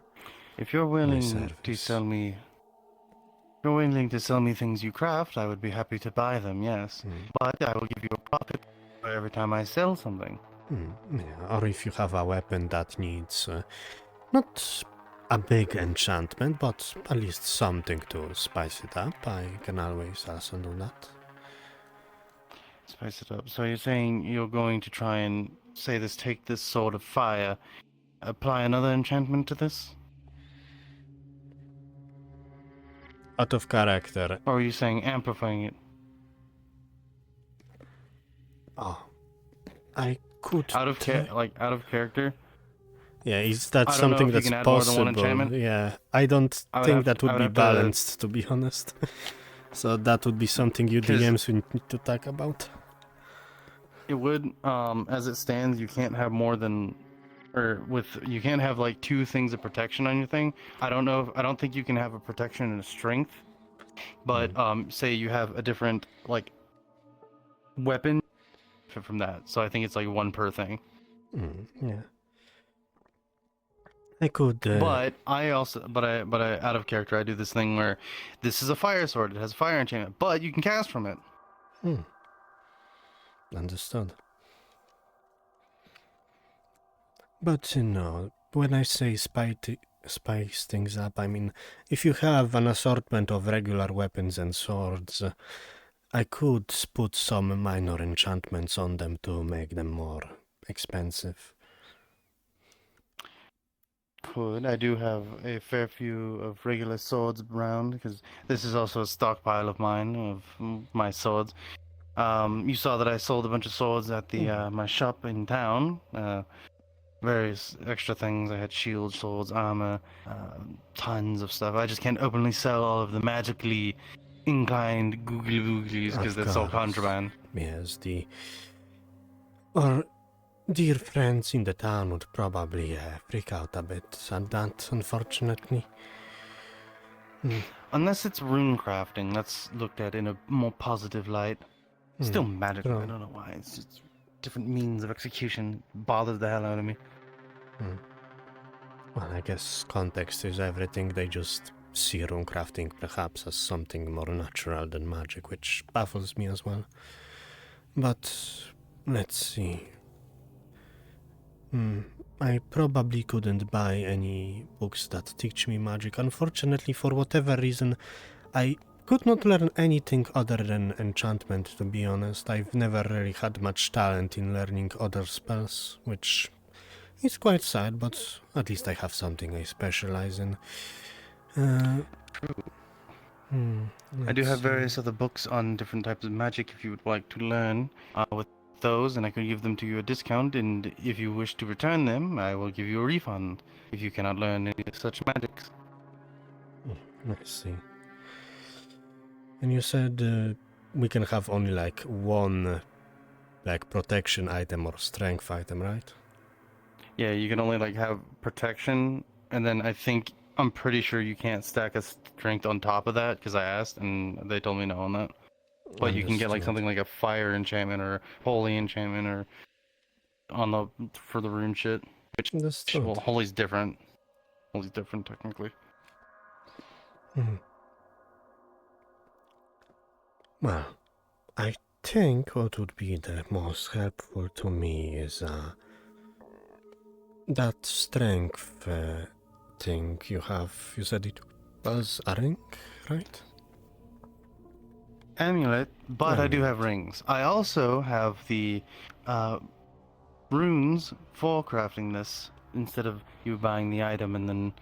If you're willing to sell me... If you're willing to sell me things you craft, I would be happy to buy them, yes. But I will give you a profit every time I sell something. Yeah, or if you have a weapon that needs not a big enchantment, but at least something to spice it up. I can always also do that. Spice it up. So you're saying you're going to try and say this, take this sword of fire, apply another enchantment to this? Out of character. Or are you saying amplifying it? Oh, I could. Out of out of character? Yeah, is that I don't know something if you that's can add more than one possible? enchantment. Yeah, I don't think that would be have to- balanced, to be honest. So that would be something you 'Cause- DMs would need to talk about. It would, as it stands, you can't have more than, you can't have like 2 things of protection on your thing. I don't think you can have a protection and a strength, but say you have a different like weapon from that. So I think it's like 1 per thing. Yeah. I could. But I out of character, I do this thing where this is a fire sword. It has a fire enchantment, but you can cast from it. Understood. But when I say spice things up, I mean, if you have an assortment of regular weapons and swords, I could put some minor enchantments on them to make them more expensive. I do have a fair few of regular swords around, because this is also a stockpile of mine, of my swords. You saw that I sold a bunch of swords at the my shop in town. Various extra things. I had shield, swords, armor, tons of stuff. I just can't openly sell all of the magically inclined googly googlies because that's all contraband. Yes, our dear friends in the town would probably freak out a bit at that, unfortunately. Unless it's rune crafting, that's looked at in a more positive light. Still magical. I don't know why. It's just different means of execution. It bothers the hell out of me. Well, I guess context is everything. They just see rune crafting perhaps as something more natural than magic, which baffles me as well. But let's see. I probably couldn't buy any books that teach me magic. Unfortunately, for whatever reason, I could not learn anything other than enchantment, to be honest. I've never really had much talent in learning other spells, which is quite sad, but at least I have something I specialize in. I do have various other books on different types of magic if you would like to learn with those, and I can give them to you at a discount, and if you wish to return them, I will give you a refund if you cannot learn any such magics. I see. And you said we can have only like 1 like protection item or strength item, right? Yeah, you can only like have protection, and then I'm pretty sure you can't stack a strength on top of that, because I asked and they told me no on that. But you can get like something like a fire enchantment or holy enchantment or for the rune shit. Which well, holy's different. Holy's different technically. Well, I think what would be the most helpful to me is that strength thing you have. You said it was a ring, right? Amulet, but I do have rings. I also have the runes for crafting this, instead of you buying the item and then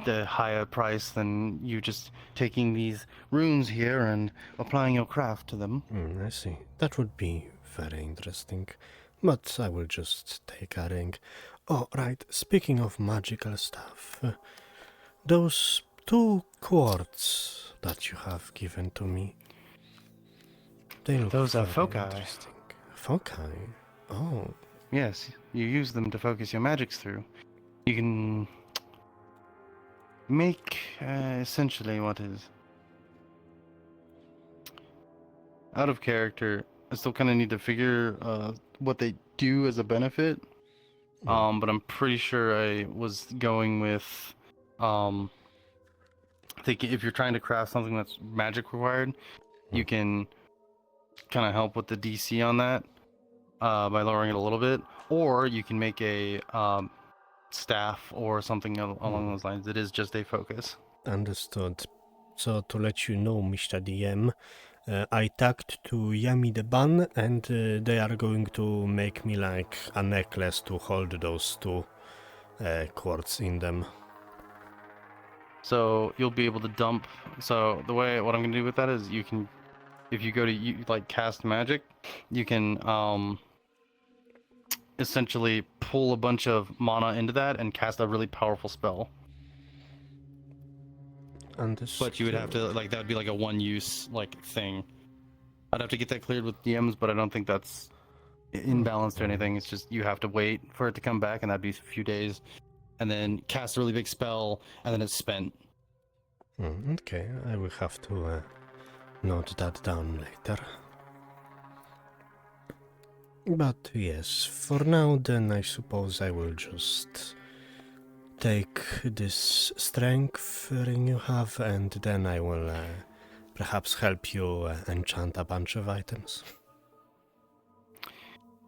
the higher price than you just taking these runes here and applying your craft to them. I see. That would be very interesting. But I will just take a ring. Oh, right. Speaking of magical stuff, those 2 quartz that you have given to me, they look Those are very foci. interesting. Foci? Oh. Yes, you use them to focus your magics through. You can make essentially what is out of character. I still kind of need to figure what they do as a benefit. But I'm pretty sure I was going with thinking if you're trying to craft something that's magic required, you can kind of help with the DC on that by lowering it a little bit, or you can make a staff or something along those lines. It is just a focus. Understood. So to let you know, Mr. DM, I talked to Yami the Ban, and they are going to make me like a necklace to hold those two quartz in them. So you'll be able to dump. So what I'm gonna do with that is you can, if you go to like cast magic, you can essentially pull a bunch of mana into that and cast a really powerful spell. But you would have to that would be like a one-use thing. I'd have to get that cleared with DMs, but I don't think that's imbalanced or anything. It's just you have to wait for it to come back, and that'd be a few days, and then cast a really big spell, and then it's spent. Okay, I will have to note that down later. But yes, for now then I suppose I will just take this strength ring you have, and then I will perhaps help you enchant a bunch of items.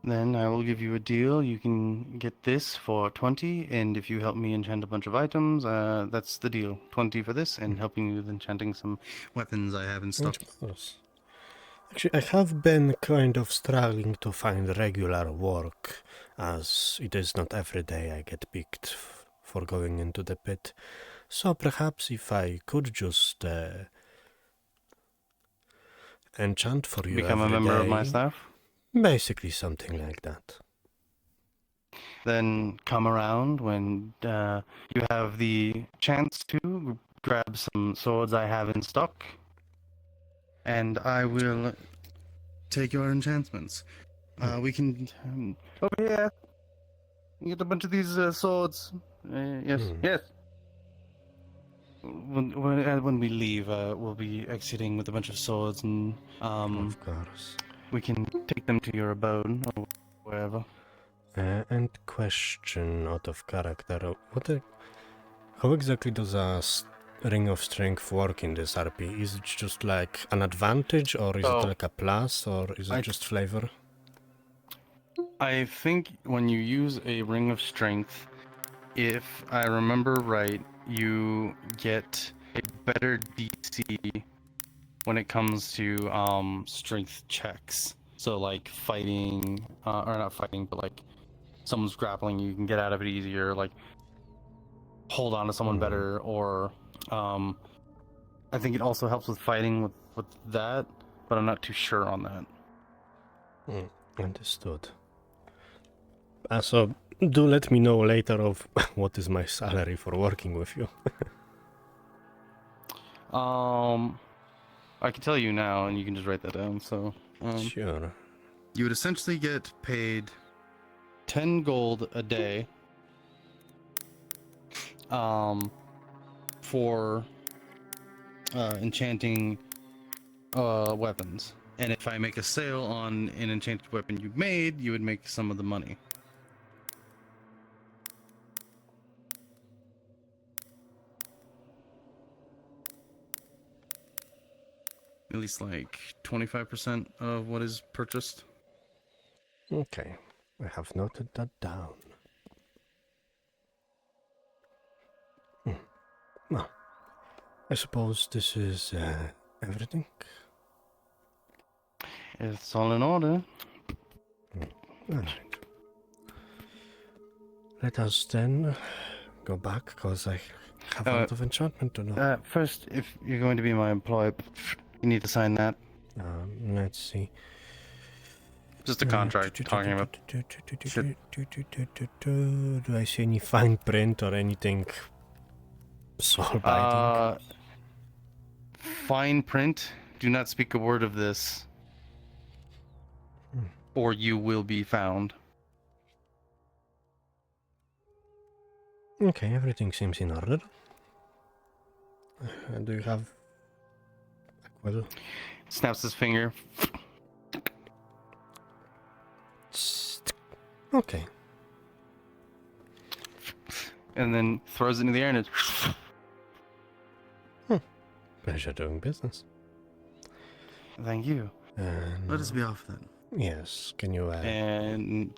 Then I will give you a deal. You can get this for 20, and if you help me enchant a bunch of items, that's the deal. 20 for this, and helping you with enchanting some weapons I have in stock. Of course. Actually, I have been kind of struggling to find regular work, as it is not every day I get picked for going into the pit. So perhaps if I could just enchant for you Become a every member of day. my staff? Basically something like that. Then come around when you have the chance to grab some swords I have in stock, and I will take your enchantments. We can over here. You get a bunch of these swords. Yes, yes. When we leave, we'll be exiting with a bunch of swords, and of course, we can take them to your abode or wherever. And question out of character: how exactly does a ring of strength work in this RP? Is it just like an advantage, or is it like a plus, or is it just flavor? I think when you use a ring of strength, if I remember right, you get a better DC when it comes to strength checks. So like fighting, or not fighting, but like someone's grappling, you can get out of it easier. Like hold on to someone better, or I think it also helps with fighting with that, but I'm not too sure on that. Understood. So do let me know later of what is my salary for working with you. I can tell you now, and you can just write that down. So sure. You would essentially get paid 10 gold a day for enchanting weapons. And if I make a sale on an enchanted weapon you've made, you would make some of the money. At least like 25% of what is purchased. Okay, I have noted that down. Well, I suppose this is everything. It's all in order. Alright. Let us then go back, because I have a lot of enchantment to know. First, if you're going to be my employee, you need to sign that. Let's see. Just a contract talking about. Do I see any fine print or anything soul binding? Fine print. Do not speak a word of this, or you will be found. Okay, everything seems in order. Do you have... Well... Snaps his finger. Okay. And then throws it into the air and it's... Pleasure doing business. Thank you. Let us be off then. Yes, can you... And...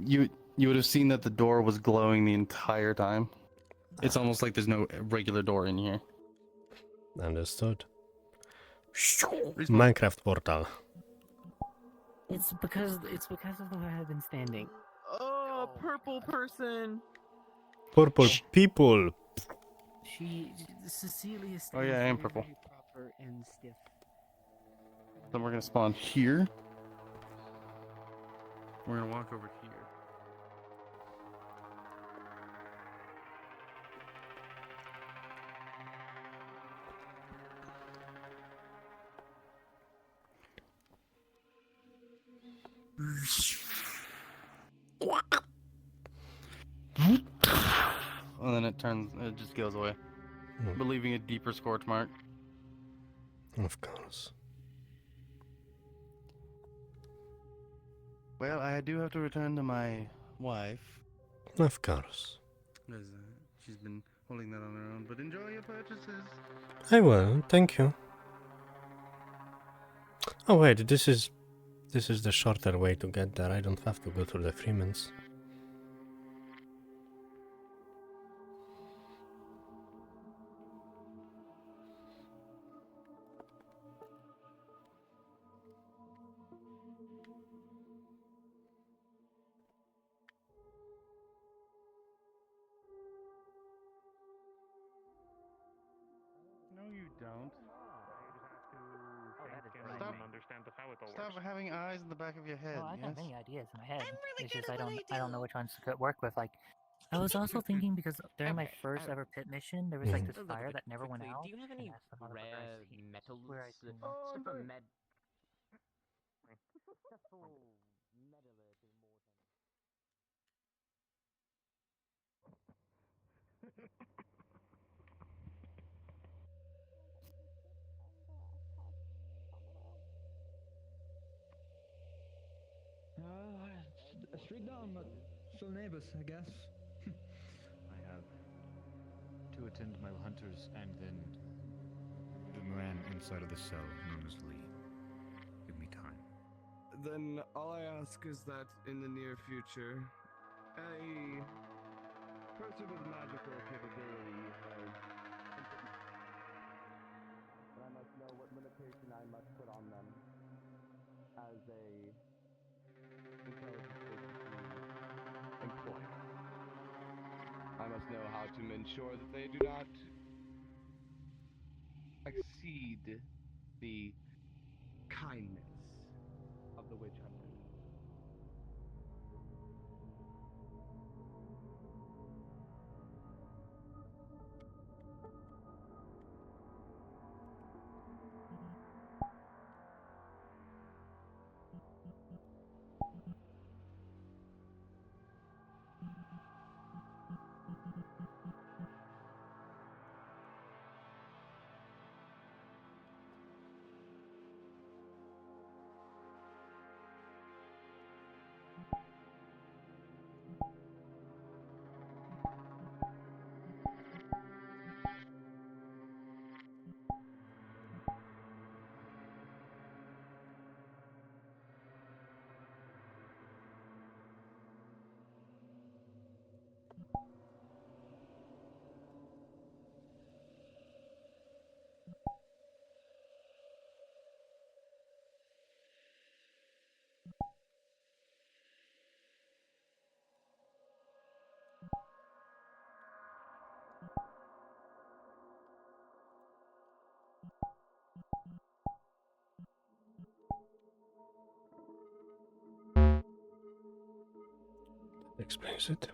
You you would have seen that the door was glowing the entire time. It's almost like there's no regular door in here. Understood. Minecraft portal. It's because of the way I've been standing. Oh, purple person. Purple people. Cecilia. Oh yeah, I am purple. Very proper and stiff. Then we're gonna spawn here. We're gonna walk over here. And then it just goes away, but leaving a deeper scorch mark. Of course. Well, I do have to return to my wife. Of course. She's been holding that on her own, but enjoy your purchases. I will, thank you. Oh wait, this is the shorter way to get there. I don't have to go through the Freemans. No, you don't. Stop Stop having eyes in the back of your head. Oh, I yes? got many ideas in my head. really It's good just at what I don't know which ones to work with. Like, I was also thinking because during my first ever pit mission, there was like this Look, fire but that never went quickly, out. do you have and any that's the motherfucker rare I see metals? where I can Stuff for med. Straight down, but still neighbors, I guess. I have to attend my hunters and then the man inside of the cell known as Lee. Give me time. Then all I ask is that in the near future, a person with magical capability has. And I must know what limitation I must put on them as a intelligence agency employee. I must know how to ensure that they do not exceed the kindness of the witch hunter. Explains it.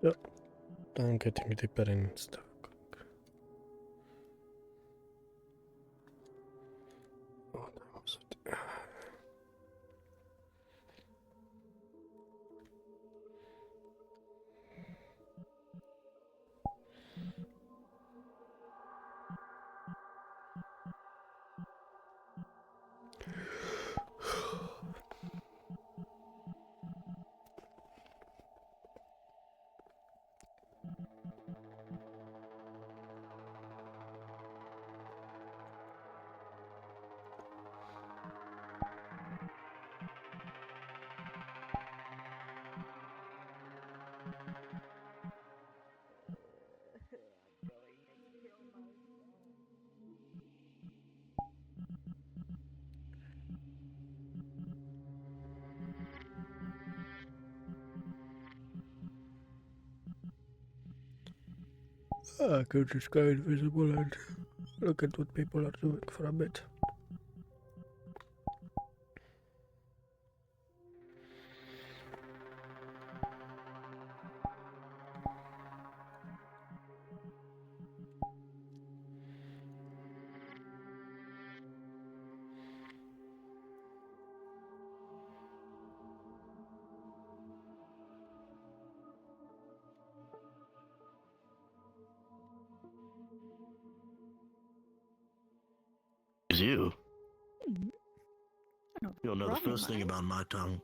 Ja, I'm getting deeper in stuff. Oh, that was it. I could just go invisible and look at what people are doing for a bit. Is you. Mm-hmm. You'll know the first thing about my tongue.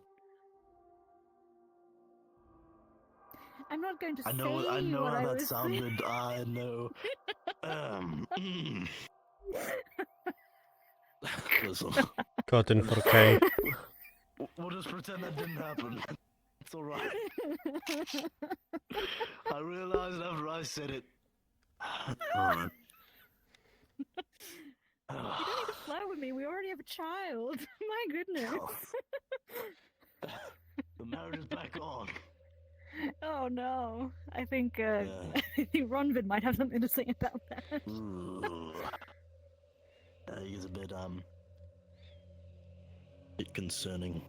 I'm not going to I know say what how I that was sounded. I know. Listen. Caught in 4K. We'll just pretend that didn't happen. It's alright. I realized after I said it. Alright. You don't need to flirt with me. We already have a child. My goodness. The marriage is back on. Oh no. I think I think Ronvid might have something to say about that. Ooh. He's a bit concerning.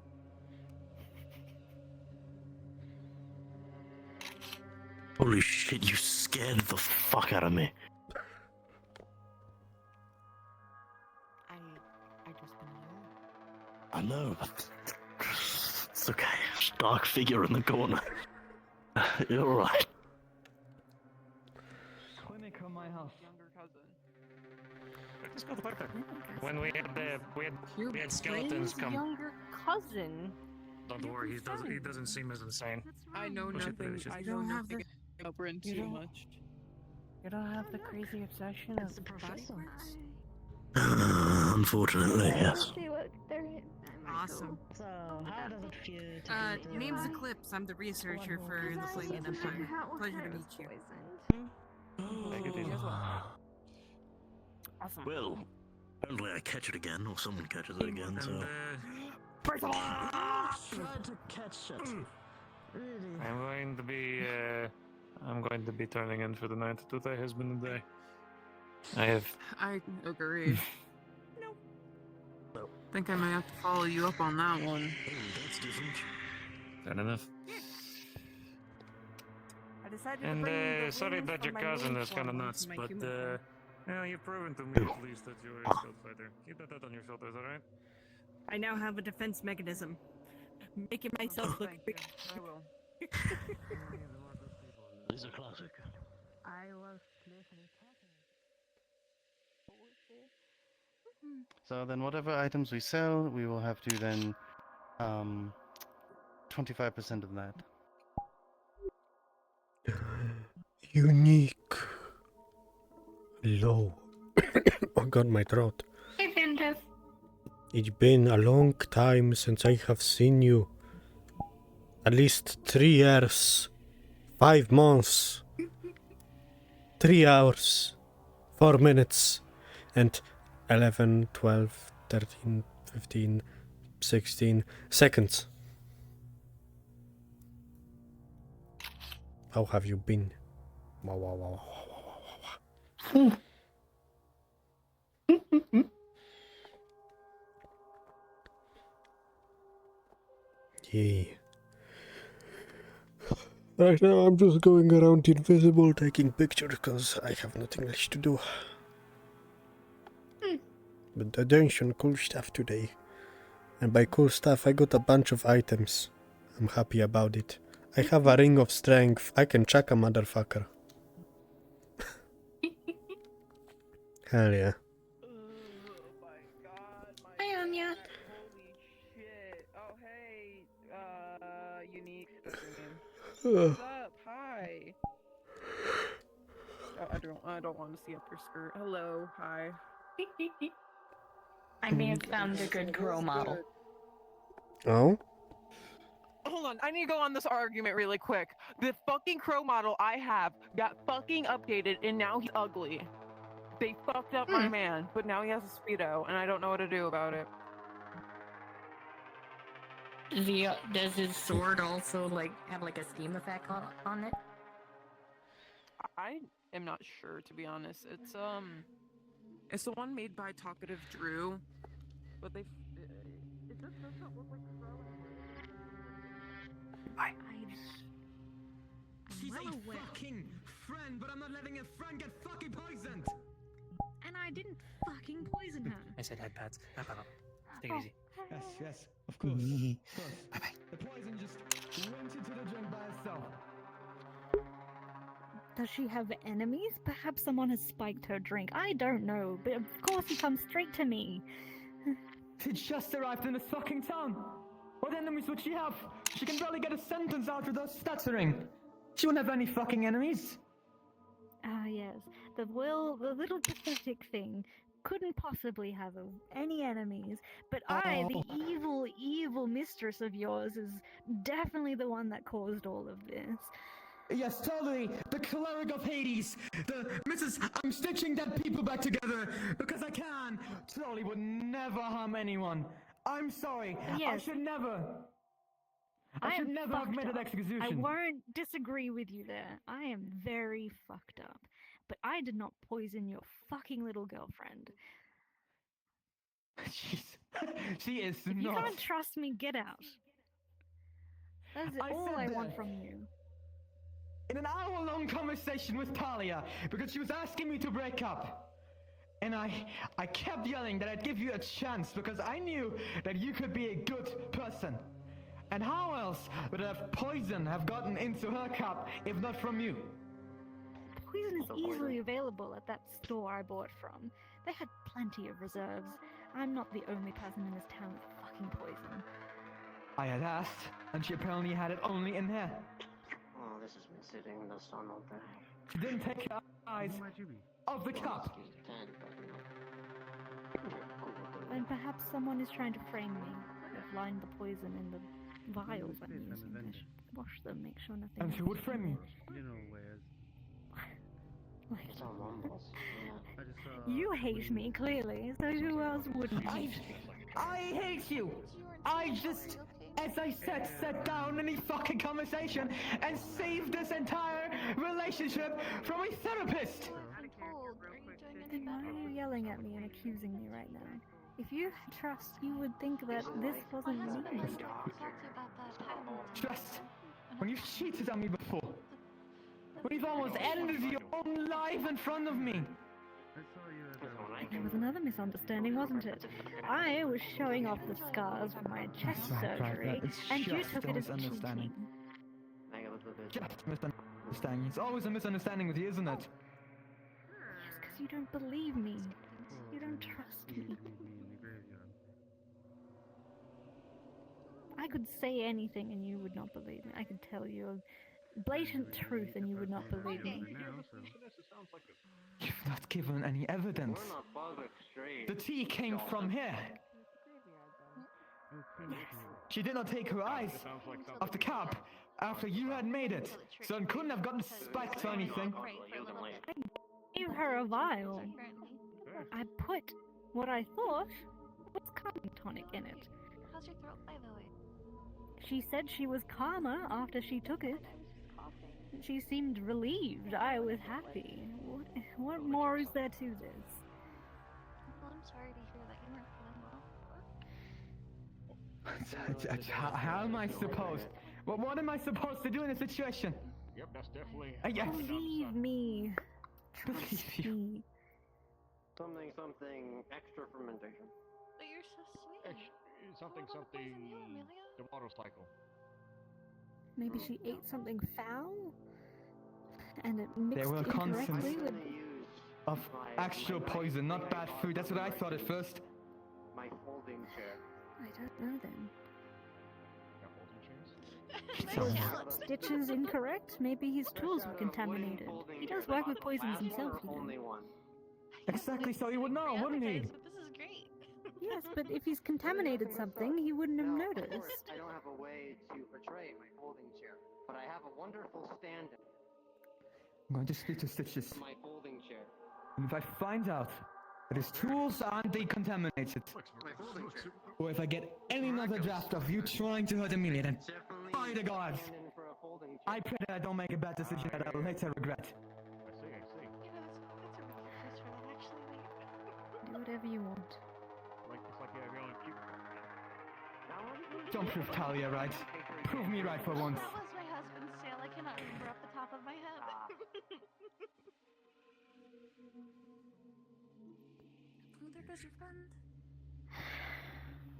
Holy shit, you scared the fuck out of me. I just been alone. I know. It's okay. There's a dark figure in the corner. You're alright. Clinic on my house. Younger cousin. Let's go to the park. When we had skeletons come. Younger cousin. Don't worry, he doesn't seem as insane. I know nothing. I know nothing about Bryn too much. You don't have the crazy obsession of body parts? Unfortunately, yes. Awesome. So, how does it feel to be Name's alive? Eclipse. I'm the researcher for the Flavian Empire. Pleasure to meet you. Take it easy. Awesome. Well, apparently I catch it again, or someone catches it again, so... Try to catch it. Really? I'm going to be turning in for the night. Today has been a day. I agree. No. Think I might have to follow you up on that one. That's different. Fair enough. I decided to And bring the sorry wings that from your my cousin main is kind of form nuts, onto my but human form. well, you've proven to me at least that you're a skilled fighter. Keep that on your shoulders, alright? I now have a defense mechanism. Making myself look big. I will. These are classic. I was listening So then whatever items we sell, we will have to then 25% of that. Unique. Low. Oh god, my throat. Hey, Vintus. It's been a long time since I have seen you. At least 3 years. 5 months. 3 hours. 4 minutes. And 11, 12, 13, 15, 16 seconds. How have you been? Wow, wow, wow, wow, wow, wow. Yeah. Right now I'm just going around invisible taking pictures because I have nothing else to do. But I doing some cool stuff today. And by cool stuff I got a bunch of items. I'm happy about it. I have a ring of strength. I can chuck a motherfucker. Hell yeah. Hi, Anya. Holy shit. Oh, hey, Unique. What's your name? What's up? Hi. Oh, I don't want to see up your skirt. Hello. Hi. I may have found a good girl model. Oh? Hold on, I need to go on this argument really quick. The fucking crow model I have got fucking updated and now he's ugly. They fucked up my man, but now he has a Speedo and I don't know what to do about it. Does his sword also have a steam effect on it? I am not sure, to be honest. It's the one made by Talkative Drew, but it just does not look like a crow. She's a fucking friend, but I'm not letting a friend get fucking poisoned. And I didn't fucking poison her. I said head pats. Take it easy. Yes, of course. Bye-bye. The poison just went into the drink by itself. Does she have enemies? Perhaps someone has spiked her drink. I don't know, but of course he comes straight to me. She just arrived in this fucking town. What enemies would she have? She can barely get a sentence out with those stuttering. She wouldn't have any fucking enemies. Ah, yes. The little pathetic thing couldn't possibly have any enemies, but I, the evil mistress of yours, is definitely the one that caused all of this. Yes, totally. The cleric of Hades. The Mrs. I'm stitching dead people back together because I can. Totally would never harm anyone. I'm sorry. Yes. I should never have made an execution. I won't disagree with you there. I am very fucked up. But I did not poison your fucking little girlfriend. She is If you not. can't trust me, get out. That's all I want from you. In an hour-long conversation with Talia, because she was asking me to break up. And I kept yelling that I'd give you a chance because I knew that you could be a good person. And how else would poison have gotten into her cup if not from you? Poison is easily available at that store I bought from. They had plenty of reserves. I'm not the only person in this town with fucking poison. I had asked, and she apparently had it only in here. Oh, this has been sitting in the sun all day. She didn't take her eyes off the cup. And perhaps someone is trying to frame me. I've lined the poison in the vials I'm using. I should wash them, make sure nothing. And she would frame you. Like, you hate me, clearly, so who else wouldn't hate me? I hate you! I just, as I said, sat down in a fucking conversation and saved this entire relationship from a therapist! Then why are you yelling at me and accusing me right now? If you had trust, you would think that this wasn't me. Trust? When you've cheated on me before. When you've almost ended your own life in front of me. There was another misunderstanding, wasn't it? I was showing off the scars from my chest surgery, and you took it as cheating. Just misunderstanding. It's always a misunderstanding with you, isn't it? Yes, because you don't believe me. You don't trust me. I could say anything and you would not believe me. I could tell you a blatant truth and you would not believe me. You've not given any evidence. The tea came from here. She did not take her eyes off the cup after you had made it, so it couldn't have gotten spiked or anything. I gave her a vial. I put what I thought was calming tonic in it. How's your throat, by the way? She said she was calmer after she took it. She seemed relieved. I was happy. What more is there to this? Well, I'm sorry to hear that you weren't feeling well. How am I supposed? What am I supposed to do in a situation? Yep, that's definitely. Yes. Believe me. Trust me. Something extra fermentation. But you're so sweet. Something. The motorcycle. Maybe she ate something foul? And it mixed There were incorrectly constants with... of actual poison, not bad food. That's what I thought at first. My folding chair. I don't know then. My Was callus. Stitches incorrect? Maybe his tools were contaminated. He does work with poisons himself, you know. Exactly, so he would know, wouldn't he? But this is great. Yes, but if he's contaminated something, he wouldn't have noticed. Of course, I don't have a way to portray my folding chair, but I have a wonderful stand-in. I'm going to speak to Stitches. My folding chair. And if I find out that his tools aren't decontaminated, My folding chair. or if I get any other draft of you trying to hurt Amelia, then by the gods, Stand-in for a folding chair. I pray that I don't make a bad decision that I'll later regret. I see. Yeah, that's a ridiculous for that, actually. Like, Do whatever you want. It's like you're on cute. Don't prove Talia right. Prove me right for once. that was my husband's sale. I cannot remember off the top of my head. Oh, there goes your friend.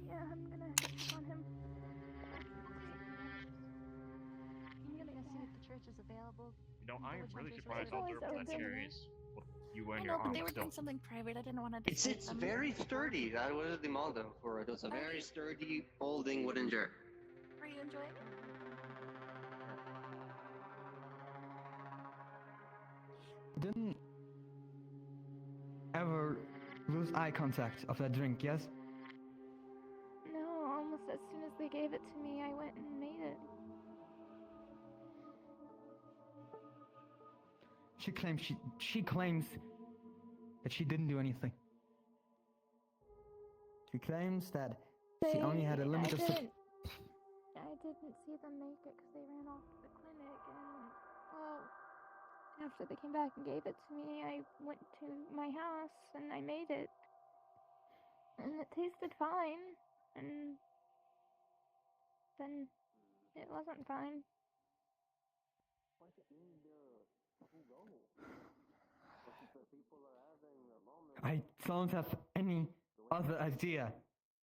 Yeah, I'm gonna hit on him. I'm gonna go see if the church is available. You know, I am really Church is surprised available. all the Mercenaries. You I and know, your but arm they were still. doing something private. I didn't want to. It's very sturdy. That was the model for it. It's a very sturdy folding wooden chair. Are you enjoying it? Didn't ever lose eye contact of that drink, yes? No, almost as soon as they gave it to me, I went and made it. She claims that she didn't do anything. She claims that she only had a limit of. I didn't see them make it because they ran off to the clinic, and well, after they came back and gave it to me, I went to my house and I made it, and it tasted fine, and then it wasn't fine. I don't have any other idea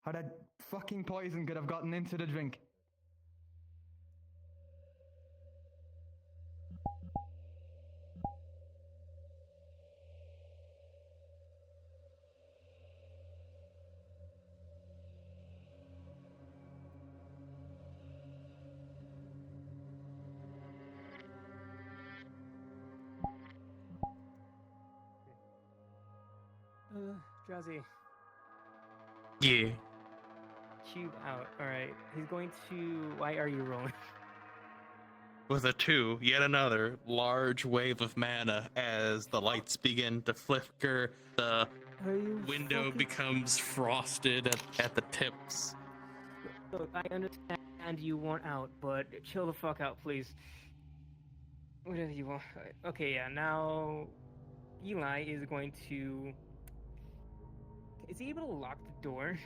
how that fucking poison could have gotten into the drink. Drowsy. Yeah. Cube out. Alright. He's going to. Why are you rolling? With a 2, yet another large wave of mana as the lights begin to flicker, the window becomes frosted at the tips. Look, I understand you want out, but chill the fuck out, please. Whatever you want. Okay, yeah, now Eli is going to. Is he able to lock the door?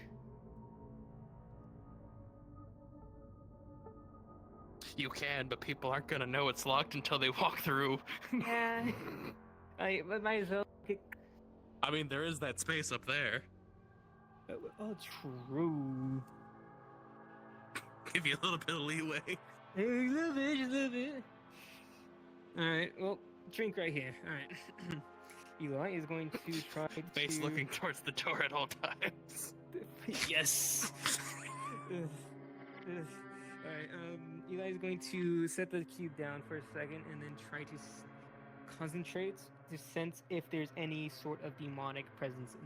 You can, but people aren't gonna know it's locked until they walk through. Yeah. I might as well. I mean, there is that space up there. Oh, true. Give you a little bit of leeway. A little bit, just a little bit. Alright, well, drink right here. Alright. Eli is going to try to... Face looking towards the door at all times. Yes! Alright, Eli is going to set the cube down for a second and then try to concentrate to sense if there's any sort of demonic presence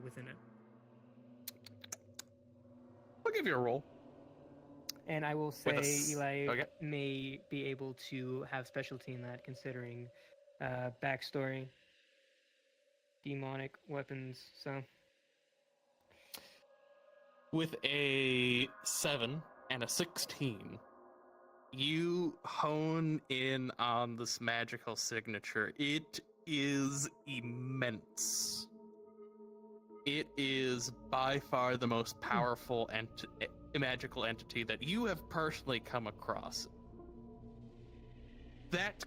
within it. I'll give you a roll. And I will say Eli okay. may be able to have specialty in that, considering backstory, demonic weapons. So, with a 7 and a 16, you hone in on this magical signature. It is immense. It is by far the most powerful magical entity that you have personally come across. That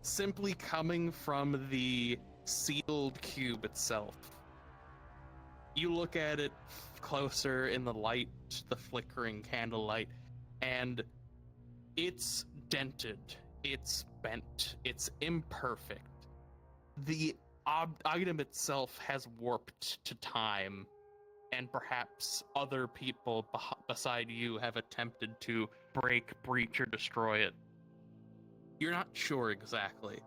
simply coming from the sealed cube itself. You look at it closer in the light, the flickering candlelight, and it's dented, it's bent, it's imperfect. The item itself has warped to time, and perhaps other people beside you have attempted to break, breach, or destroy it. You're not sure exactly,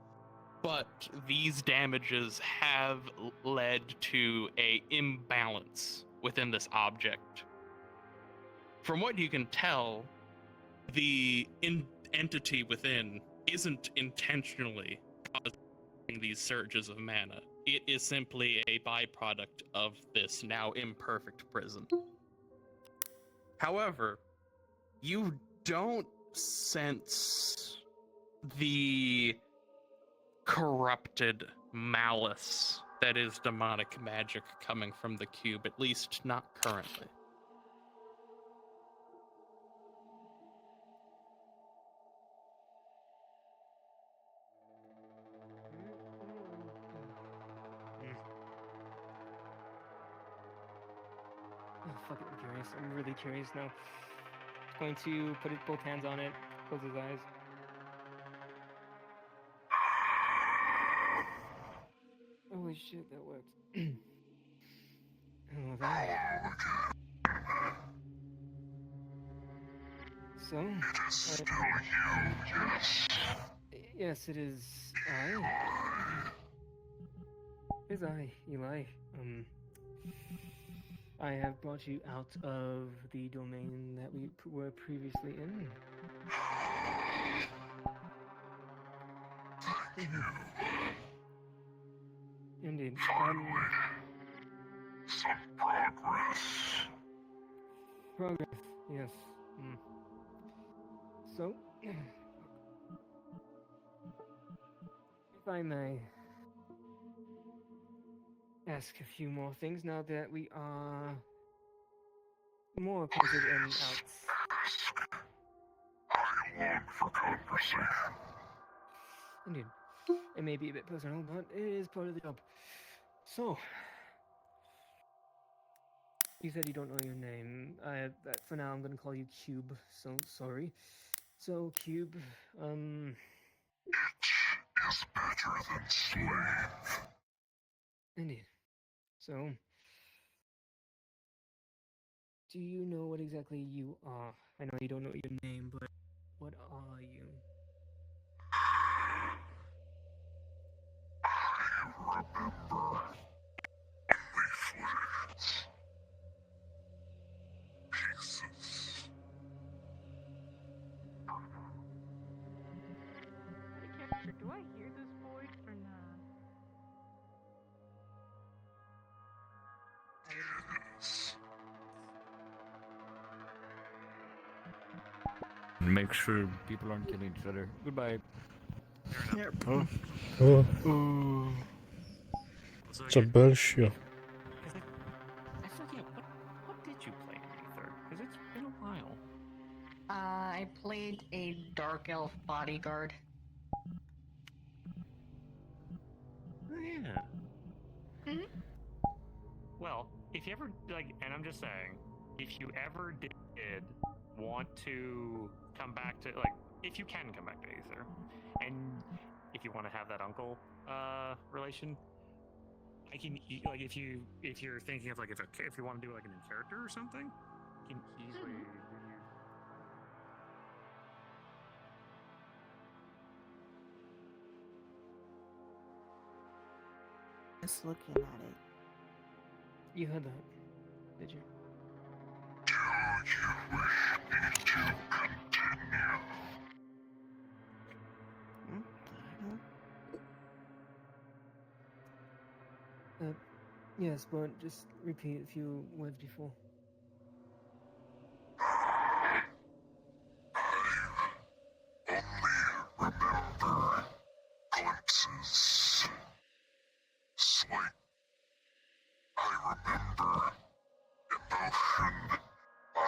but these damages have led to an imbalance within this object. From what you can tell, the entity within isn't intentionally causing these surges of mana. It is simply a byproduct of this now imperfect prison. However, you don't sense the corrupted malice that is demonic magic coming from the cube, at least not currently. Oh, fuck it, I'm curious. I'm really curious now. Going to put both hands on it, close his eyes. Holy shit, that worked. Oh, that. So, yes, it is I. It is I, Eli. I have brought you out of the domain that we were previously in. Indeed. Some progress. Progress, yes. So, if I may ask a few more things now that we are more acquainted and out. I long for conversation. Indeed. It may be a bit personal, but it is part of the job. So, you said you don't know your name. For now, I'm gonna call you Cube. So sorry. So Cube, It is better than slave. Indeed. So, do you know what exactly you are? I know you don't know your name, but what are you? I remember only footage. Pieces. Do I hear this voice or not? Make sure people aren't killing each other. Goodbye. Oh. Oh. It's a bullshit. I forget, what did you play in Aether? Because it's been a while. I played a Dark Elf bodyguard. Oh, yeah. Well, if you ever, and I'm just saying, if you ever did want to come back to, if you can come back to Aether, and if you want to have that uncle relation, I can, if you're thinking of, if you want to do, a new character or something, you can easily Just looking at it. You heard that, did you? Do you wish me to continue? Yes, but just repeat a few words before. Remember glimpses. Slight. I remember emotion. I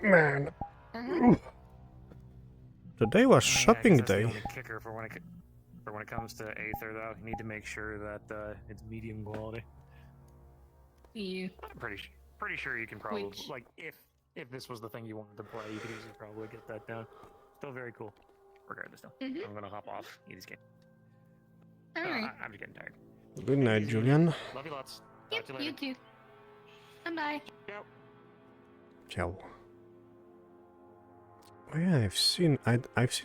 Man. Uh-huh. Today was Yeah, I guess shopping that's the day. only kicker for when it comes to Aether, though. You need to make sure that it's medium quality. Yeah. I'm pretty sure you can probably Which- like if this was the thing you wanted to play, you could easily probably get that done. Still very cool. Regardless, though, Mhm. I'm gonna hop off. Eat this game. Alright. I'm just getting tired. Good night, Julian. Love you lots. Yep, Talk to you you later. too. Bye. Ciao. Ciao. Oh yeah, I've seen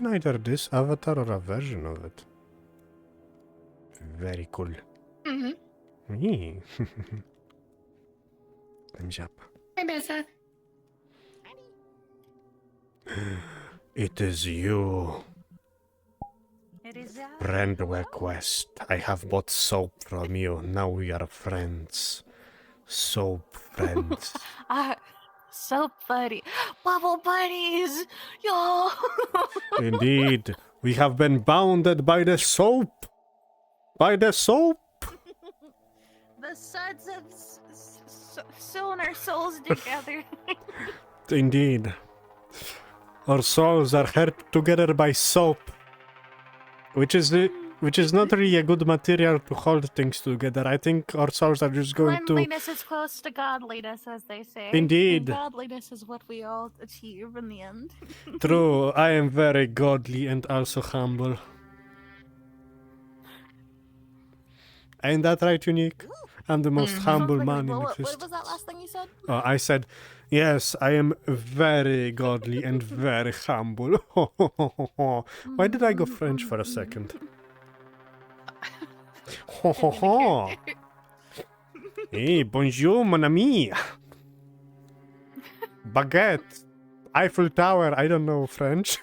either this avatar or a version of it. Very cool. Mm-hmm. Yee. Thumbs up. Hi, Bessa. It is you, It is friend request. I have bought soap from you. Now we are friends. Soap friends. So buddy. Bubble buddies! Yo! Indeed, we have been bounded by the soap. By the soap. The suds have sewn our souls together. Indeed. Our souls are held together by soap. Which is not really a good material to hold things together. I think our souls are just going to... Cleanliness is close to godliness, as they say. Indeed. And godliness is what we all achieve in the end. True, I am very godly and also humble. Ain't that right, Unique? I'm the most humble man in What existence. was that last thing you said? Oh, I said, yes, I am very godly and very humble. Why did I go French for a second? Hey, bonjour, mon ami. Baguette. Eiffel Tower, I don't know French.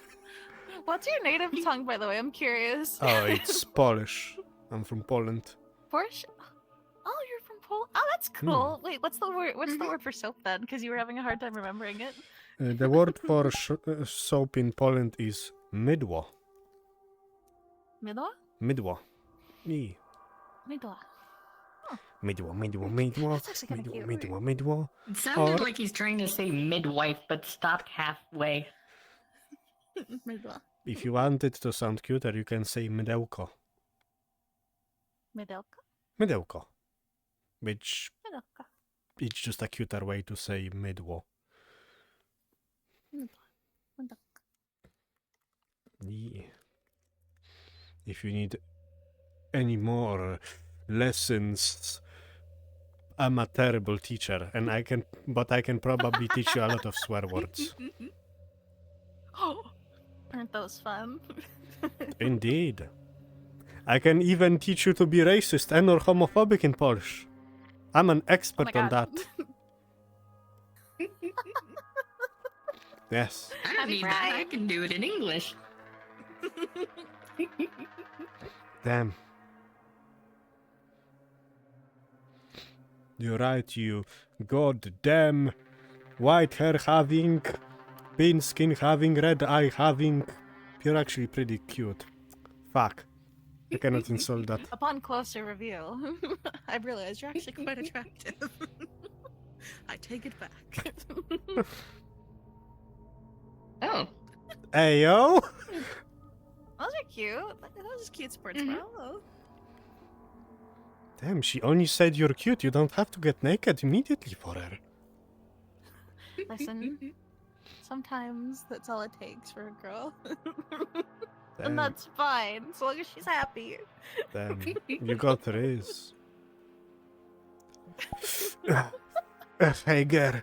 What's your native tongue, by the way? I'm curious. Oh, it's Polish. I'm from Poland. Porsche? Oh, you're from Poland. Oh, that's cool. Wait, what's the word? What's the word for soap then? Because you were having a hard time remembering it. The word for soap in Poland is mydło. Mydło? Mydło. Yeah. Mydło. Mydło. That's actually kinda cute. Mydło. It sounded Or- like he's trying to say midwife, but stopped halfway. Mydło. If you want it to sound cuter, you can say mydełko. Mydełko? Mydełko. Which Mydełko. it's just a cuter way to say mydło. Mydełko. Yeah. If you need any more lessons, I'm a terrible teacher, and I can probably teach you a lot of swear words. Aren't those fun? Indeed. I can even teach you to be racist and or homophobic in Polish. I'm an expert on that. Yes. I don't need that. I can do it in English. Damn. You're right, you goddamn white hair having, pink skin having, red eye having. You're actually pretty cute. Fuck. I cannot insult that. Upon closer review, I realized you're actually quite attractive. I take it back. Oh. Hey yo! Those are cute. Those are cute sports bra. Oh. Damn, she only said you're cute. You don't have to get naked immediately for her. Listen, sometimes that's all it takes for a girl. Damn. And that's fine, as long as she's happy. Damn, you got Riz. Hey girl,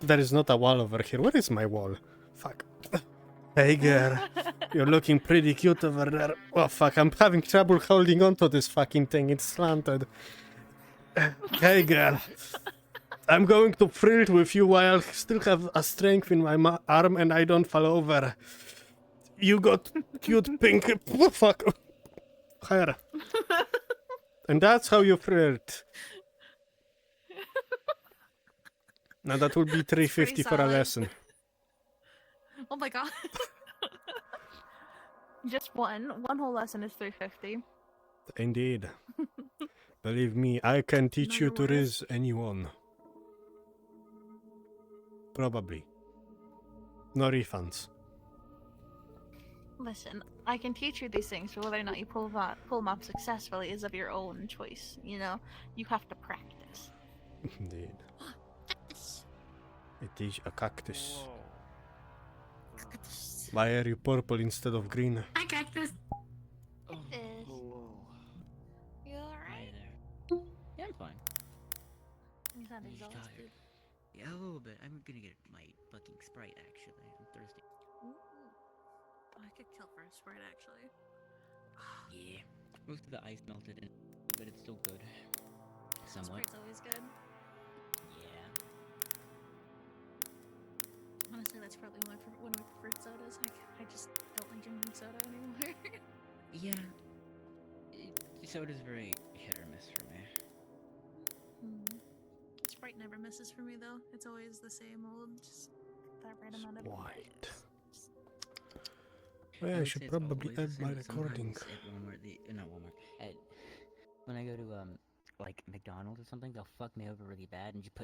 there is not a wall over here. Where is my wall? Fuck. Hey girl, you're looking pretty cute over there. Oh fuck, I'm having trouble holding on to this fucking thing. It's slanted. Hey girl, I'm going to flirt with you while I still have a strength in my arm and I don't fall over. You got cute pink fuck hair. And that's how you flirt. Now that will be $3.50 for a solid. lesson. Oh my god. Just one whole lesson is 350. Indeed. Believe me, I can teach you to riz anyone. Probably. No refunds. Listen, I can teach you these things, but whether or not you pull them off successfully is of your own choice. You know, you have to practice. Indeed. It is a cactus. Why are you purple instead of green? Hi, cactus. You alright? Yeah, I'm fine. You sound I'm just exhausted. tired. Yeah, a little bit. I'm gonna get my fucking Sprite, actually. I'm thirsty. I could kill for a Sprite, actually. Yeah. Most of the ice melted in, but it's still good. Somewhat. Sprite's always good. Yeah. Honestly, that's probably one of my preferred sodas. I just don't like drinking soda anymore. Yeah. Soda's very hit or miss for me. Sprite never misses for me, though. It's always the same old, just that right amount of White. I Well, I would should say it's probably always the add same, my but recording. sometimes At Walmart, not Walmart. When I go to like McDonald's or something, they'll fuck me over really bad and just put